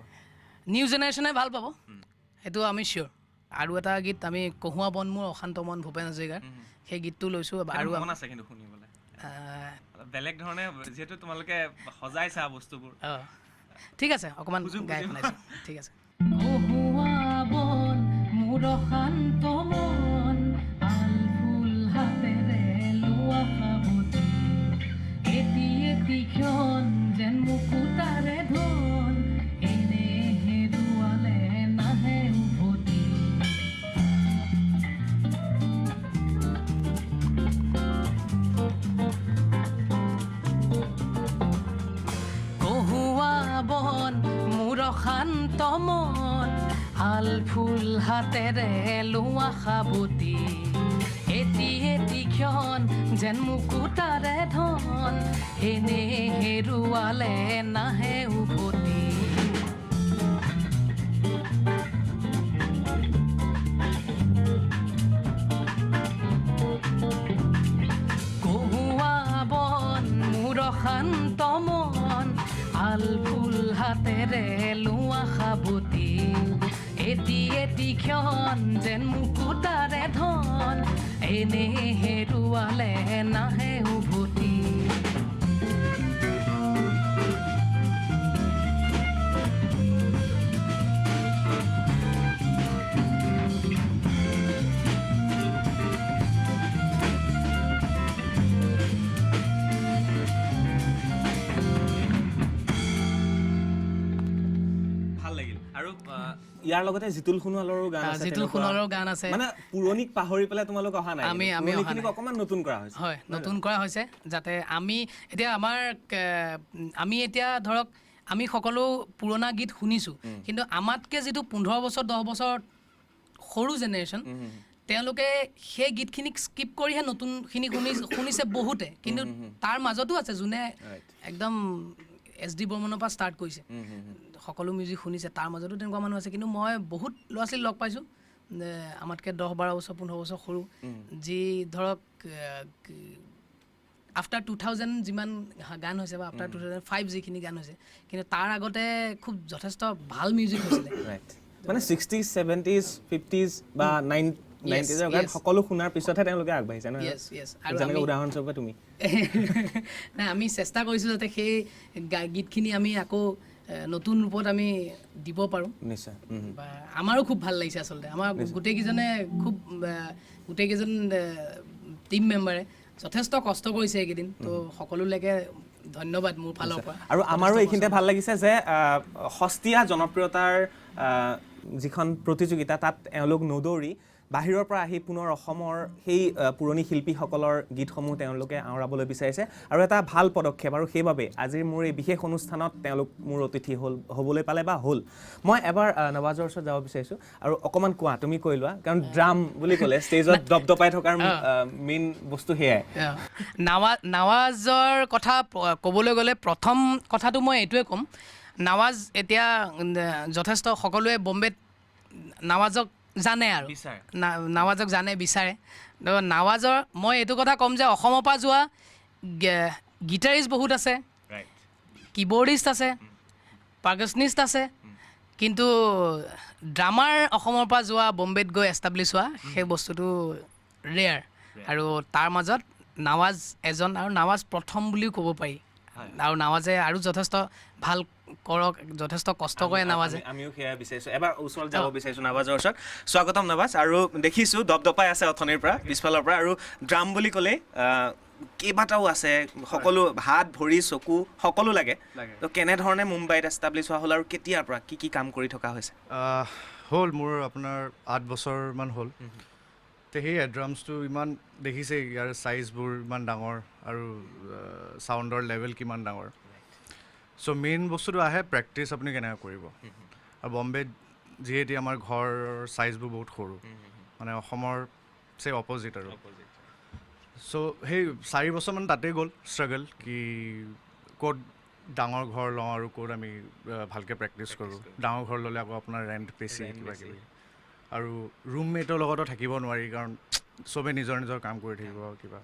নিউ জেনেৰেশ্যনে ভাল পাব সেইটো আমি চিয়'ৰ আৰু এটা গীত আমি কহুৱা বন মোৰ অশান্ত মন ভূপেন হাজৰিকাৰ সেই গীতটো লৈছোঁ আৰু মন আছে কিন্তু শুনিবলৈ বেলেগ ধৰণে যিহেতু তোমালোকে সজাইছা বস্তুবোৰ অঁ ঠিক আছে অকণমান বুজিম, গাই বুজিম। শুনাইছোঁ ঠিক আছে কহুৱা বন মোৰ অশান্ত মন আল ফুল হাতেৰে লোৱা সাৱতি এটি এটি ক্ষণ যেন মুকুতাৰে ধন এনে হেৰুৱালে নাহে উভতি কহুৱা বন মোৰ অশান্ত মন আল ফুল হাতেৰে লোৱা সাৱতি এটি এটি ক্ষণ যেন মুকুতাৰে ধন এনে হেৰুৱালে নাহে উভতি কহুৱা বন মোৰ অশান্ত মন আল ফুল হাতেৰে লোৱা সাৱতি এটি এটি ক্ষণ যেন মুকুতাৰে ধন এনে হেৰুৱালে নাহে উভতি ভাল লাগিল আৰু ইয়াৰ লগতে জিতুল সোণোৱালৰো গান আছে জিতুল তেনেকুৱা। সোণোৱালৰ গান আছে মানে পুৰণিক পাহৰি পেলাই তোমালোক অহা নাই আমি কিন্তু অহা পুৰণিখিনিক নাই। অকণমান নতুন কৰা হৈছে হয় নতুন কৰা হৈছে যাতে আমি এতিয়া আমাৰ আমি এতিয়া ধৰক আমি সকলো পুৰণা গীত শুনিছোঁ কিন্তু আমাতকৈ যিটো 15 বছৰ 10 বছৰ সৰু জেনেৰেশ্যন তেওঁলোকে সেই গীতখিনিক স্কিপ কৰিহে নতুনখিনি শুনিছে বহুতে কিন্তু তাৰ মাজতো আছে যোনে একদম এছ ডি বৰ্মনৰ পৰা ষ্টাৰ্ট কৰিছে সকলো মিউজিক শুনিছে তাৰ মাজতো তেনেকুৱা মানুহ আছে কিন্তু মই বহুত ল'ৰা ছোৱালী লগ পাইছোঁ আমাতকৈ 10-12 বছৰ 15 বছৰ সৰু যি ধৰক আফটাৰ 2000 যিমান গান হৈছে বা আফটাৰ 2005 যিখিনি গান হৈছে কিন্তু তাৰ আগতে খুব যথেষ্ট ভাল মিউজিক হৈছিলে ৰাইট মানে 60s 70s 50s বা 90s গান yes. সকলো শুনাৰ পিছতহে তেওঁলোকে আগবাঢ়িছে নহয় Yes, yes. আৰু যেনেকৈ আমি- উদাহৰণস্বৰূপে তুমি নাই আমি চেষ্টা কৰিছোঁ যাতে সেই গীতখিনি আমি আকৌ নতুন ৰূপত আমি দিব পাৰোঁ নিশ্চয় বা আমাৰো খুব ভাল লাগিছে আচলতে আমাৰ গোটেইকেইজনে খুব গোটেইকেইজন টিম মেম্বাৰে যথেষ্ট কষ্ট কৰিছে এইকেইদিন তো সকলোলৈকে ধন্যবাদ মোৰ ফালৰ পৰা আৰু আমাৰো এইখিনিতে ভাল লাগিছে যে সস্তীয়া জনপ্ৰিয়তাৰ যিখন প্ৰতিযোগিতা তাত এওঁলোক নদৌৰি বাহিৰৰ পৰা আহি পুনৰ অসমৰ সেই পুৰণি শিল্পীসকলৰ গীতসমূহ তেওঁলোকে আওৰাবলৈ বিচাৰিছে আৰু এটা ভাল পদক্ষেপ আৰু সেইবাবে আজিৰ মোৰ এই বিশেষ অনুষ্ঠানত তেওঁলোক মোৰ অতিথি হ'বলৈ পালে বা হ'ল মই এবাৰ নৱাজৰ ওচৰত যাব বিচাৰিছোঁ আৰু অকণমান কোৱা তুমি কৈ লোৱা কাৰণ ড্ৰাম বুলি ক'লে ষ্টেজত দপদপাই থকাৰ মেইন বস্তু সেয়াই নৱাজৰ কথা ক'বলৈ গ'লে প্ৰথম কথাটো মই এইটোৱে ক'ম নৱাজ এতিয়া যথেষ্ট সকলোৱে বম্বেত নৱাজক জানে আৰু নৱাজক জানে বিচাৰে তো নৱাজৰ মই এইটো কথা ক'ম যে অসমৰ পৰা যোৱা গিটাৰিষ্ট বহুত আছে কিবৰ্ডিষ্ট আছে পাৰ্কাছনিষ্ট আছে কিন্তু ড্ৰামাৰ অসমৰ পৰা যোৱা বম্বেত গৈ এষ্টাব্লিছ হোৱা সেই বস্তুটো ৰেয়াৰ আৰু তাৰ মাজত নৱাজ এজন আৰু নৱাজ প্ৰথম বুলিও ক'ব পাৰি আৰু নৱাজে আৰু যথেষ্ট ভাল কৰক যথেষ্ট কষ্ট কৰে নৱাজে আমিও সেয়া বিচাৰিছোঁ এবাৰ ওচৰত যাব বিচাৰিছোঁ নৱাজৰ ওচৰত স্বাগতম নৱাজ আৰু দেখিছোঁ দপদপাই আছে অথনিৰ পৰা পিছফালৰ পৰা আৰু ড্ৰাম বুলি ক'লেই কেইবাটাও আছে, সকলো হাত ভৰি চকু সকলো লাগে। তো কেনেধৰণে মুম্বাইত এষ্টাব্লিছ হোৱা হ'ল আৰু কেতিয়াৰ পৰা কি কাম কৰি থকা হৈছে? হ'ল মোৰ আপোনাৰ 8 বছৰমান হ'ল। তো সেই ড্ৰামছটো ইমান দেখিছে, ইয়াৰ চাইজবোৰ ইমান ডাঙৰ আৰু চাউণ্ডৰ লেভেল কিমান ডাঙৰ। চ' মেইন বস্তুটো আহে প্ৰেক্টিচ আপুনি কেনেকৈ কৰিব। আৰু বম্বেত যিহেতু আমাৰ ঘৰৰ চাইজবোৰ বহুত সৰু, মানে অসমৰ চে অপজিট আৰু। চ' সেই 4 বছৰমান তাতেই গ'ল ষ্ট্ৰাগল, কি ক'ত ডাঙৰ ঘৰ লওঁ আৰু ক'ত আমি ভালকৈ প্ৰেক্টিচ কৰোঁ। ডাঙৰ ঘৰ ল'লে আকৌ আপোনাৰ ৰেণ্ট বেছি কিবা কিবি, আৰু ৰুমমেটৰ লগতো থাকিব নোৱাৰি কাৰণ চবেই নিজৰ নিজৰ কাম কৰি থাকিব কিবা।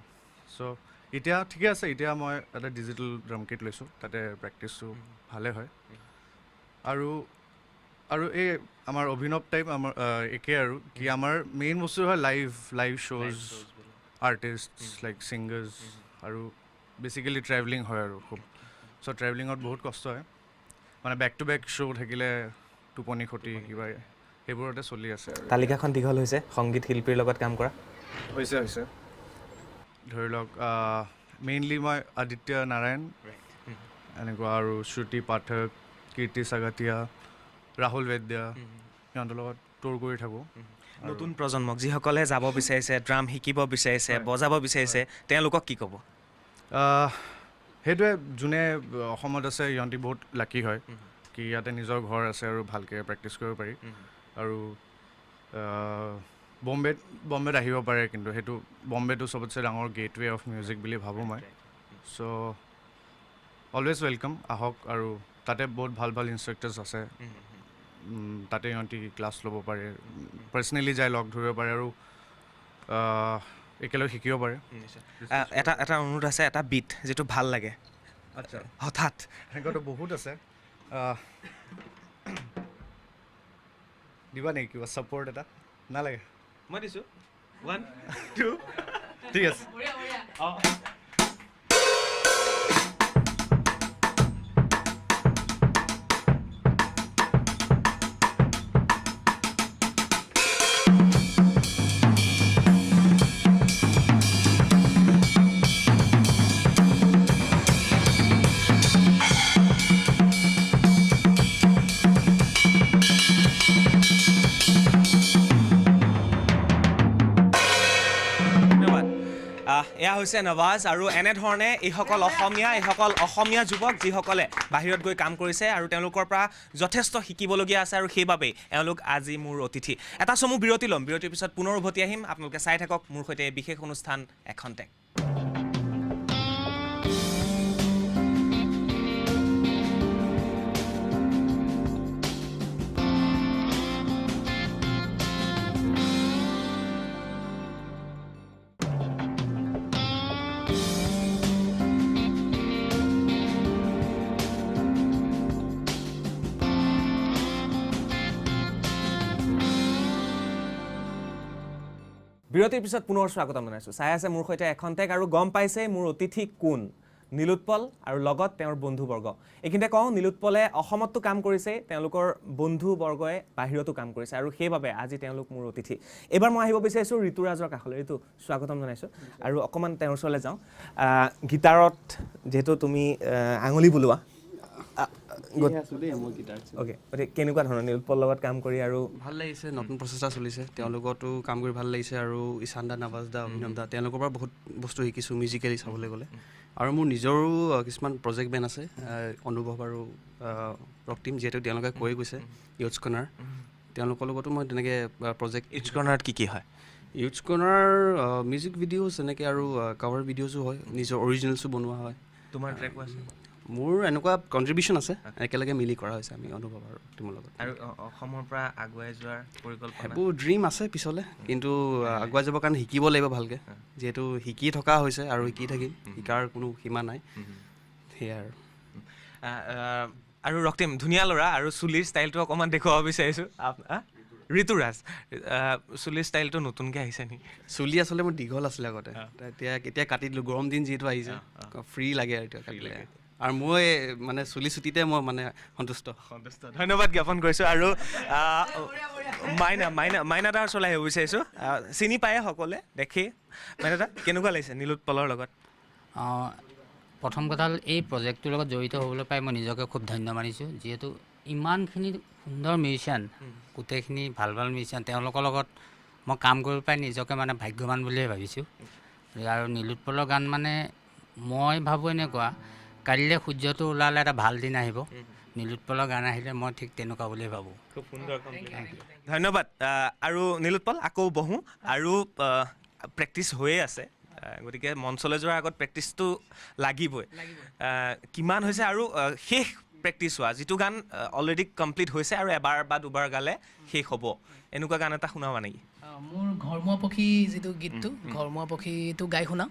চ' এতিয়া ঠিকে আছে, এতিয়া মই এটা ডিজিটেল ড্ৰাম কিট লৈছোঁ, তাতে প্ৰেক্টিচটো ভালে হয়। আৰু এই আমাৰ অভিনৱ টাইপ আমাৰ একে আৰু কি আমাৰ মেইন বস্তু হয় লাইভ শ্ব'জ, আৰ্টিষ্ট লাইক ছিংগাৰ্ছ, আৰু বেচিকেলি ট্ৰেভেলিং হয় আৰু খুব। চ' ট্ৰেভেলিঙত বহুত কষ্ট হয়, মানে বেক টু বেক শ্ব' থাকিলে টোপনি ক্ষতি কিবা সেইবোৰতে চলি আছে। তালিকাখন দীঘল হৈছে সংগীত শিল্পীৰ লগত কাম কৰা। হৈছে ধৰি লওক মেইনলি মই আদিত্য নাৰায়ণ এনেকুৱা, আৰু শ্ৰুতি পাঠক, কীৰ্তি চাগাতীয়া, ৰাহুল বেদ্যা, সিহঁতৰ লগত টুৰ কৰি থাকোঁ। নতুন প্ৰজন্মক যিসকলে যাব বিচাৰিছে, ড্ৰাম শিকিব বিচাৰিছে, বজাব বিচাৰিছে, তেওঁলোকক কি ক'ব? সেইটোৱে, যোনে অসমত আছে সিহঁতি বহুত লাকি হয় কি ইয়াতে নিজৰ ঘৰ আছে আৰু ভালকৈ প্ৰেক্টিচ কৰিব পাৰি। আৰু বম্বেত আহিব পাৰে, কিন্তু সেইটো বম্বেটো চবতছে ডাঙৰ গেটৱে অফ মিউজিক বুলি ভাবোঁ মই। চ' অলৱেজ ৱেলকাম, আহক। আৰু তাতে বহুত ভাল ইনষ্ট্ৰাক্টাৰ্ছ আছে, তাতে সিহঁতি ক্লাছ ল'ব পাৰে, পাৰ্চনেলি যাই লগ ধৰিব পাৰে আৰু একেলগে শিকিব পাৰে। এটা অনুৰোধ আছে, এটা বিট যিটো ভাল লাগে। আচ্ছা, হঠাৎ সেনেকুৱাতো বহুত আছে। দিবা নেকি কিবা ছাপৰ্ট এটা? নালাগে, মই দিছোঁ 1 2 ঠিক আছে। এয়া হৈছে নৱাজ, আৰু এনেধৰণে এইসকল অসমীয়া যুৱক যিসকলে বাহিৰত গৈ কাম কৰিছে আৰু তেওঁলোকৰ পৰা যথেষ্ট শিকিবলগীয়া আছে, আৰু সেইবাবেই এওঁলোক আজি মোৰ অতিথি। এটা চমু বিৰতি ল'ম, বিৰতিৰ পিছত পুনৰ উভতি আহিম। আপোনালোকে চাই থাকক মোৰ সৈতে বিশেষ অনুষ্ঠান এখন টেক। বিৰতিৰ পিছত পুনৰ স্বাগতম জনাইছোঁ। চাই আছে মোৰ সৈতে এখন টেক, আৰু গম পাইছে মোৰ অতিথি কোন, নীলোৎপল আৰু লগত তেওঁৰ বন্ধুবৰ্গ। এইখিনিতে কওঁ, নীলোৎপলে অসমতো কাম কৰিছে, তেওঁলোকৰ বন্ধুবৰ্গই বাহিৰতো কাম কৰিছে, আৰু সেইবাবে আজি তেওঁলোক মোৰ অতিথি। এইবাৰ মই আহিব বিচাৰিছোঁ ঋতুৰাজৰ কাষলৈ। ঋতু, স্বাগতম জনাইছোঁ। আৰু অকণমান তেওঁৰ ওচৰলৈ যাওঁ। গীটাৰত যিহেতু তুমি আঙুলি বোলোৱা, অ'কে, গতিকে কেনেকুৱা ধৰণৰ নীলোৎপলৰ লগত কাম কৰি? আৰু ভাল লাগিছে, নতুন প্ৰচেষ্টা চলিছে, তেওঁলোকতো কাম কৰি ভাল লাগিছে। আৰু ঈশান দা, নৱাজ দা, অভিনৱ দা, তেওঁলোকৰ পৰা বহুত বস্তু শিকিছোঁ মিউজিকেলি চাবলৈ গ'লে। আৰু মোৰ নিজৰো কিছুমান প্ৰজেক্ট বেণ্ড আছে, অনুভৱ আৰু ৰক্তিম, যিহেতু তেওঁলোকে কৈ গৈছে ইউথছ কৰ্ণাৰ, তেওঁলোকৰ লগতো মই তেনেকৈ প্ৰজেক্ট। ইউথছ কৰ্ণাৰত কি হয়? ইউথছ কৰ্ণাৰ মিউজিক ভিডিঅ'জ এনেকৈ আৰু কভাৰ ভিডিঅ'জো হয়, নিজৰ অৰিজিনেলছো বনোৱা হয়। তোমাৰ ট্ৰেকো আছে? মোৰ এনেকুৱা কণ্ট্ৰিবিউশ্যন আছে, একেলগে মিলি কৰা হৈছে আমি অনুভৱ আৰু টিমৰ লগত। আৰু অসমৰ পৰা আগুৱাই যোৱাৰ পৰিকল্পনা? সেইবোৰ ড্ৰিম আছে পিছলৈ, কিন্তু আগুৱাই যাবৰ কাৰণে শিকিব লাগিব ভালকৈ, যিহেতু শিকি থকা হৈছে আৰু শিকি থাকিম, শিকাৰ কোনো সীমা নাই, সেয়াই আৰু। আৰু ৰক্তিম, ধুনীয়া ল'ৰা, আৰু চুলিৰ ষ্টাইলটো অকণমান দেখুৱাব বিচাৰিছোঁ। ঋতুৰাজ, চুলিৰ ষ্টাইলটো নতুনকৈ আহিছে নেকি? চুলি আচলতে মোৰ দীঘল আছিলে আগতে, এতিয়া কাটি দিলোঁ, গৰম দিন যিহেতু আহিছে, ফ্ৰী লাগে আৰু এতিয়া কাটিলে। আৰু মই মানে চুলি চুটিতে মই মানে সন্তুষ্ট। ধন্যবাদ জ্ঞাপন কৰিছোঁ। আৰু মাইনা দাৰ ওচৰলৈ আহিব বিচাৰিছোঁ। চিনি পায়ে সকলোৱে দেখি। মাইনা দা, কেনেকুৱা লাগিছে নীলোৎপলৰ লগত? প্ৰথম কথা হ'ল এই প্ৰজেক্টটোৰ লগত জড়িত হ'বলৈ পাই মই নিজকে খুব ধন্য মানিছোঁ, যিহেতু ইমানখিনি সুন্দৰ মিউজিচিয়ান, গোটেইখিনি ভাল ভাল মিউজিচিয়ান, তেওঁলোকৰ লগত মই কাম কৰিব পাই নিজকে মানে ভাগ্যৱান বুলিয়ে ভাবিছোঁ। আৰু নীলোৎপলৰ গান মানে মই ভাবোঁ এনেকুৱা, কাইলৈ সূৰ্যটো ওলালে এটা ভাল দিন আহিব, নীলোৎপলৰ গান আহিলে মই ঠিক তেনেকুৱা বুলিয়ে ভাবোঁ। খুব সুন্দৰ ধন্যবাদ। আৰু নীলোৎপল আকৌ বহোঁ, আৰু প্ৰেক্টিচ হৈয়ে আছে, গতিকে মঞ্চলৈ যোৱাৰ আগত প্ৰেক্টিচটো লাগিবই। কিমান হৈছে আৰু শেষ প্ৰেক্টিচ হোৱা যিটো গান অলৰেডি কমপ্লিট হৈছে আৰু এবাৰ বা দুবাৰ গালে শেষ হ'ব, এনেকুৱা গান এটা শুনাবা নেকি? মোৰ ঘৰমুৱা পক্ষী যিটো গীতটো, ঘৰমুৱা পক্ষীটো গাই শুনাওঁ।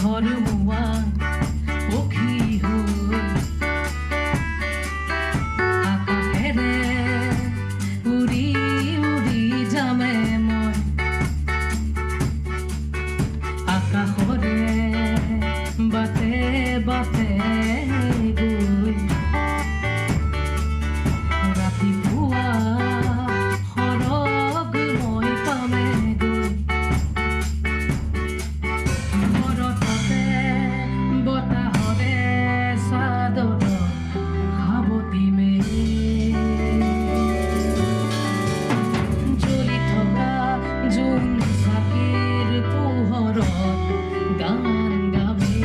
ঘৰমুৱা পক্ষী হৈ আকাশেৰে উৰি উৰি যামে মই, আকাশৰে বাটে বাটে গৈ ৰাতিপুৱা সৰগ মই পামে গৈ, বতাহৰে চাদৰ সাৱটিমে জ্বলি থকা জোন চাকিৰ পোহৰত গান গামে।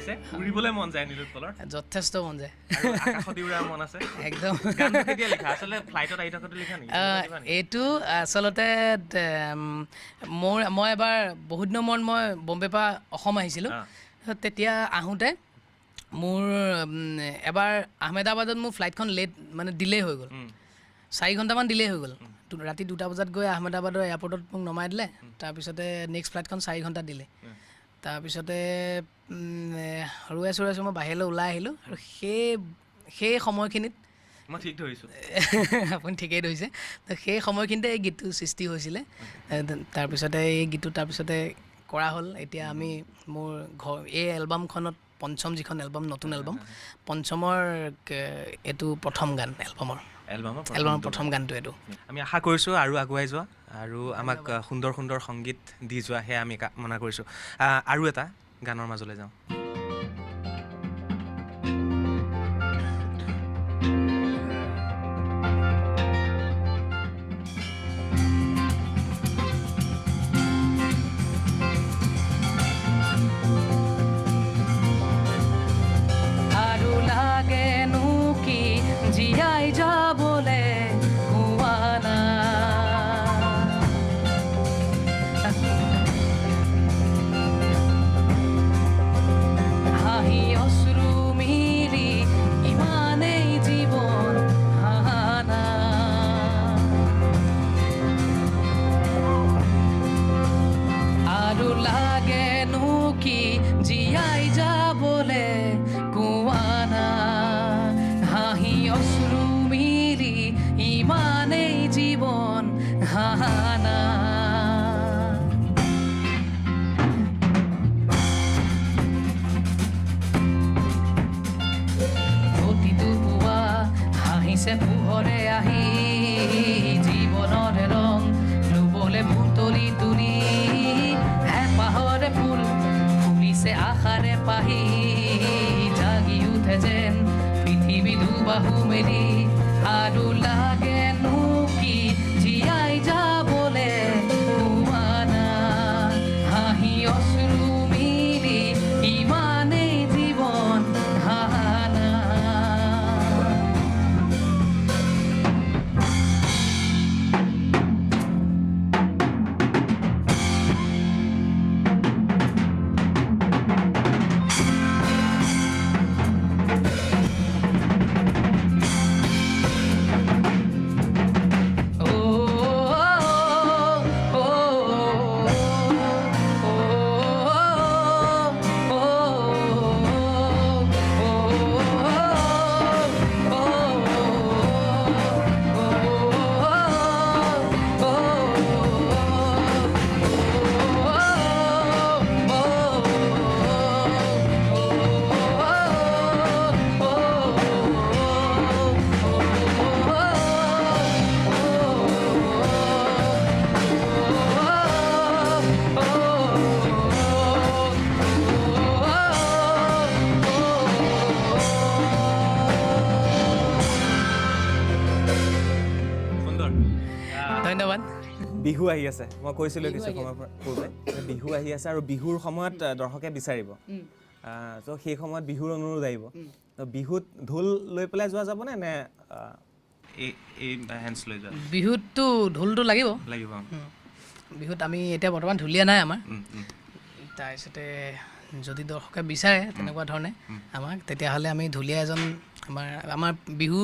আহিছে উৰিবলৈ মন যায় নীলোৎপলৰ যথেষ্ট মন যায় আৰু আকাশত উৰাৰ মন আছে একদম গানটো কেতিয়া লিখা আচলতে ফ্লাইটত আহি থাকোঁতে লিখা নেকি এইটো আচলতে মই এবাৰ বহুত দিনৰ মূৰত মই বম্বেৰ পৰা অসম আহিছিলোঁ তেতিয়া আহোঁতে মোৰ এবাৰ আহমেদাবাদত মোৰ ফ্লাইটখন লেট মানে ডিলে হৈ গ'ল 4 ঘণ্টামান ডিলে হৈ গ'ল ৰাতি 2টা বজাত গৈ আহমেদাবাদৰ এয়াৰপৰ্টত মোক নমাই দিলে তাৰপিছতে নেক্সট ফ্লাইটখন 4 ঘণ্টা দিলে তাৰপিছতে ৰৈ আছোঁ মই বাহিৰলৈ ওলাই আহিলোঁ আৰু সেই সময়খিনিত মই ঠিক ধৰিছোঁ আপুনি ঠিকেই ধৰিছে তো সেই সময়খিনিতে এই গীতটো সৃষ্টি হৈছিলে তাৰপিছতে এই গীতটো তাৰপিছতে কৰা হ'ল এতিয়া আমি মোৰ এই এলবামখনত পঞ্চম যিখন এলবাম নতুন এলবাম পঞ্চমৰ এইটো প্ৰথম গান এলবামৰ প্ৰথম গানটো এইটো আমি আশা কৰিছোঁ আৰু আগুৱাই যোৱা আৰু আমাক সুন্দৰ সুন্দৰ সংগীত দি যোৱা সেয়া আমি কামনা কৰিছোঁ আৰু এটা গানৰ মাজলৈ যাওঁ পোহৰে আহি জীৱনৰ ৰং লুবলে বুটলি তুলি হেঁপাহৰে ফুল ফুলিছে আশাৰে পাহি জাগি উঠে যেন পৃথিৱী দুবাহু মেলি আৰু লাগেনো কি জীয়াই যাবলে নোৱাৰা হাঁহি অশ্ৰু মিলি ইমানেই জীৱন হানা ধন্যবাদ বিহু আহি আছে মই কৈছিলোঁ কিছু সময় পূৰ্বে বিহু আহি আছে আৰু বিহুৰ সময়ত দৰ্শকে বিচাৰিব তো সেই সময়ত বিহুৰ অনুৰোধ আহিব তো বিহুত ঢোল লৈ পেলাই যোৱা যাবনে নে এই হেণ্ডছ লৈ যোৱা বিহুততো ঢোলটো লাগিব বিহুত আমি এতিয়া বৰ্তমান ঢুলীয়া নাই আমাৰ তাৰপিছতে যদি দৰ্শকে বিচাৰে তেনেকুৱা ধৰণে আমাক তেতিয়াহ'লে আমি ঢুলীয়া এজন আমাৰ বিহু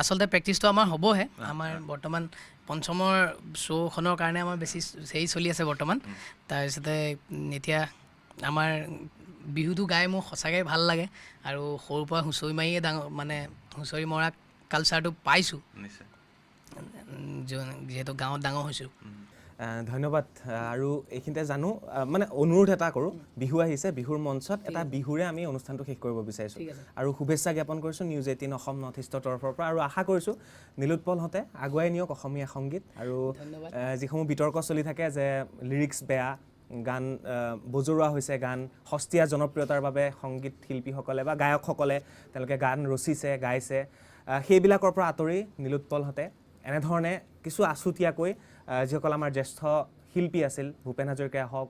আচলতে প্ৰেক্টিছটো আমাৰ হ'বহে আমাৰ বৰ্তমান পঞ্চমৰ শ্ব'খনৰ কাৰণে আমাৰ বেছি হেৰি চলি আছে বৰ্তমান তাৰপিছতে এতিয়া আমাৰ বিহুটো গাই মোৰ সঁচাকৈ ভাল লাগে আৰু সৰুৰ পৰা হুঁচৰি মাৰিয়ে মানে হুঁচৰি মৰা কালচাৰটো পাইছোঁ যিহেতু গাঁৱত ডাঙৰ হৈছোঁ ধন্যবাদ আৰু এইখিনিতে জানো মানে অনুৰোধ এটা কৰোঁ বিহু আহিছে বিহুৰ মঞ্চত এটা বিহুৰে আমি অনুষ্ঠানটো শেষ কৰিব বিচাৰিছোঁ আৰু শুভেচ্ছা জ্ঞাপন কৰিছোঁ নিউজ 18 অসম নৰ্থ ইষ্টৰ তৰফৰ পৰা আৰু আশা কৰিছোঁ নীলোৎপলহঁতে আগুৱাই নিয়ক অসমীয়া সংগীত আৰু যিসমূহ বিতৰ্ক চলি থাকে যে লিৰিক্স বেয়া গান বজোৱা হৈছে গান সস্তীয়া জনপ্ৰিয়তাৰ বাবে সংগীত শিল্পীসকলে বা গায়কসকলে তেওঁলোকে গান ৰচিছে গাইছে সেইবিলাকৰ পৰা আঁতৰি নীলোৎপলহঁতে এনেধৰণে কিছু আছুতীয়াকৈ যিসকল আমাৰ জ্যেষ্ঠ শিল্পী আছিল ভূপেন হাজৰিকাই হওক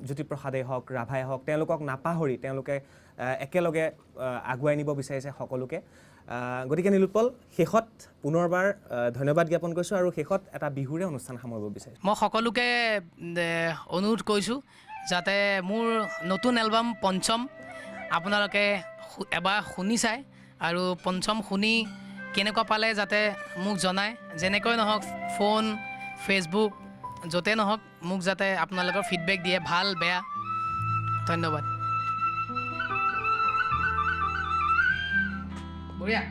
জ্যোতিপ্ৰসাদেই হওক ৰাভাই হওক তেওঁলোকক নাপাহৰি তেওঁলোকে একেলগে আগুৱাই নিব বিচাৰিছে সকলোকে গতিকে নীলোৎপল শেষত পুনৰবাৰ ধন্যবাদ জ্ঞাপন কৰিছোঁ আৰু শেষত এটা বিহুৰে অনুষ্ঠান সামৰিব বিচাৰিছোঁ মই সকলোকে অনুৰোধ কৰিছোঁ যাতে মোৰ নতুন এলবাম পঞ্চম আপোনালোকে এবাৰ শুনি চায় আৰু পঞ্চম শুনি কেনেকুৱা পালে যাতে মোক জনায় যেনেকৈ নহওক ফোন ফেচবুক য'তে নহওক মোক যাতে আপোনালোকৰ ফিডবেক দিয়ে ভাল বেয়া ধন্যবাদ বঢ়িয়া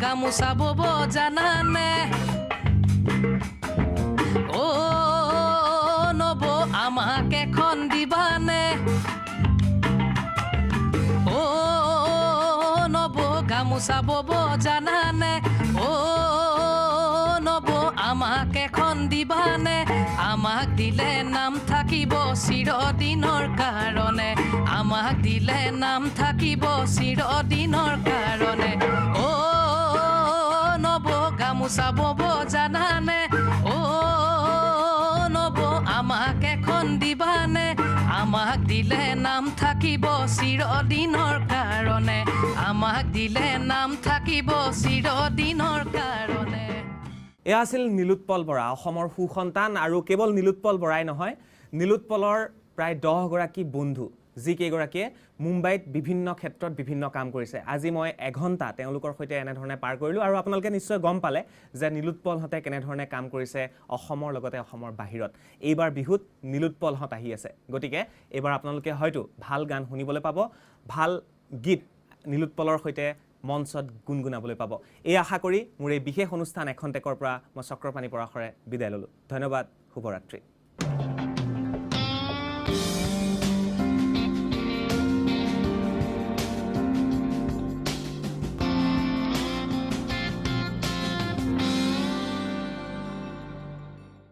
গামোচা বব জানানে অ নব আমাক এখন দিবানে অ নব গামোচা বব জানানে অ নব আমাক এখন দিবানে আমাক দিলে নাম থাকিব চিৰদিনৰ কাৰণে আমাক দিলে নাম থাকিব চিৰদিনৰ কাৰণে অ নব গামোচা বব জানানে অ নব আমাক এখন দিবানে আমাক দিলে নাম থাকিব চিৰদিনৰ কাৰণে আমাক দিলে নাম থাকিব চিৰদিনৰ কাৰণে এয়া আছিল নীলোৎপল বৰা অসমৰ সুসন্তান আৰু কেৱল নীলোৎপল বৰাই নহয় নীলোৎপলৰ প্ৰায় 10 গৰাকী বন্ধু যিকেইগৰাকীয়ে মুম্বাইত বিভিন্ন ক্ষেত্ৰত বিভিন্ন কাম কৰিছে আজি মই এঘণ্টা তেওঁলোকৰ সৈতে এনেধৰণে পাৰ কৰিলোঁ আৰু আপোনালোকে নিশ্চয় গম পালে যে নীলোৎপলহঁতে কেনেধৰণে কাম কৰিছে অসমৰ লগতে অসমৰ বাহিৰত এইবাৰ বিহুত নীলোৎপলহঁত আহি আছে গতিকে এইবাৰ আপোনালোকে হয়তো ভাল গান শুনিবলৈ পাব ভাল গীত নীলোৎপলৰ সৈতে মঞ্চত গুণগুণাবলৈ পাব এই আশা কৰি মোৰ এই বিশেষ অনুষ্ঠান এখন টেকৰ পৰা মই চক্ৰপাণি পৰাশৰে বিদায় ল'লোঁ ধন্যবাদ শুভৰাত্ৰি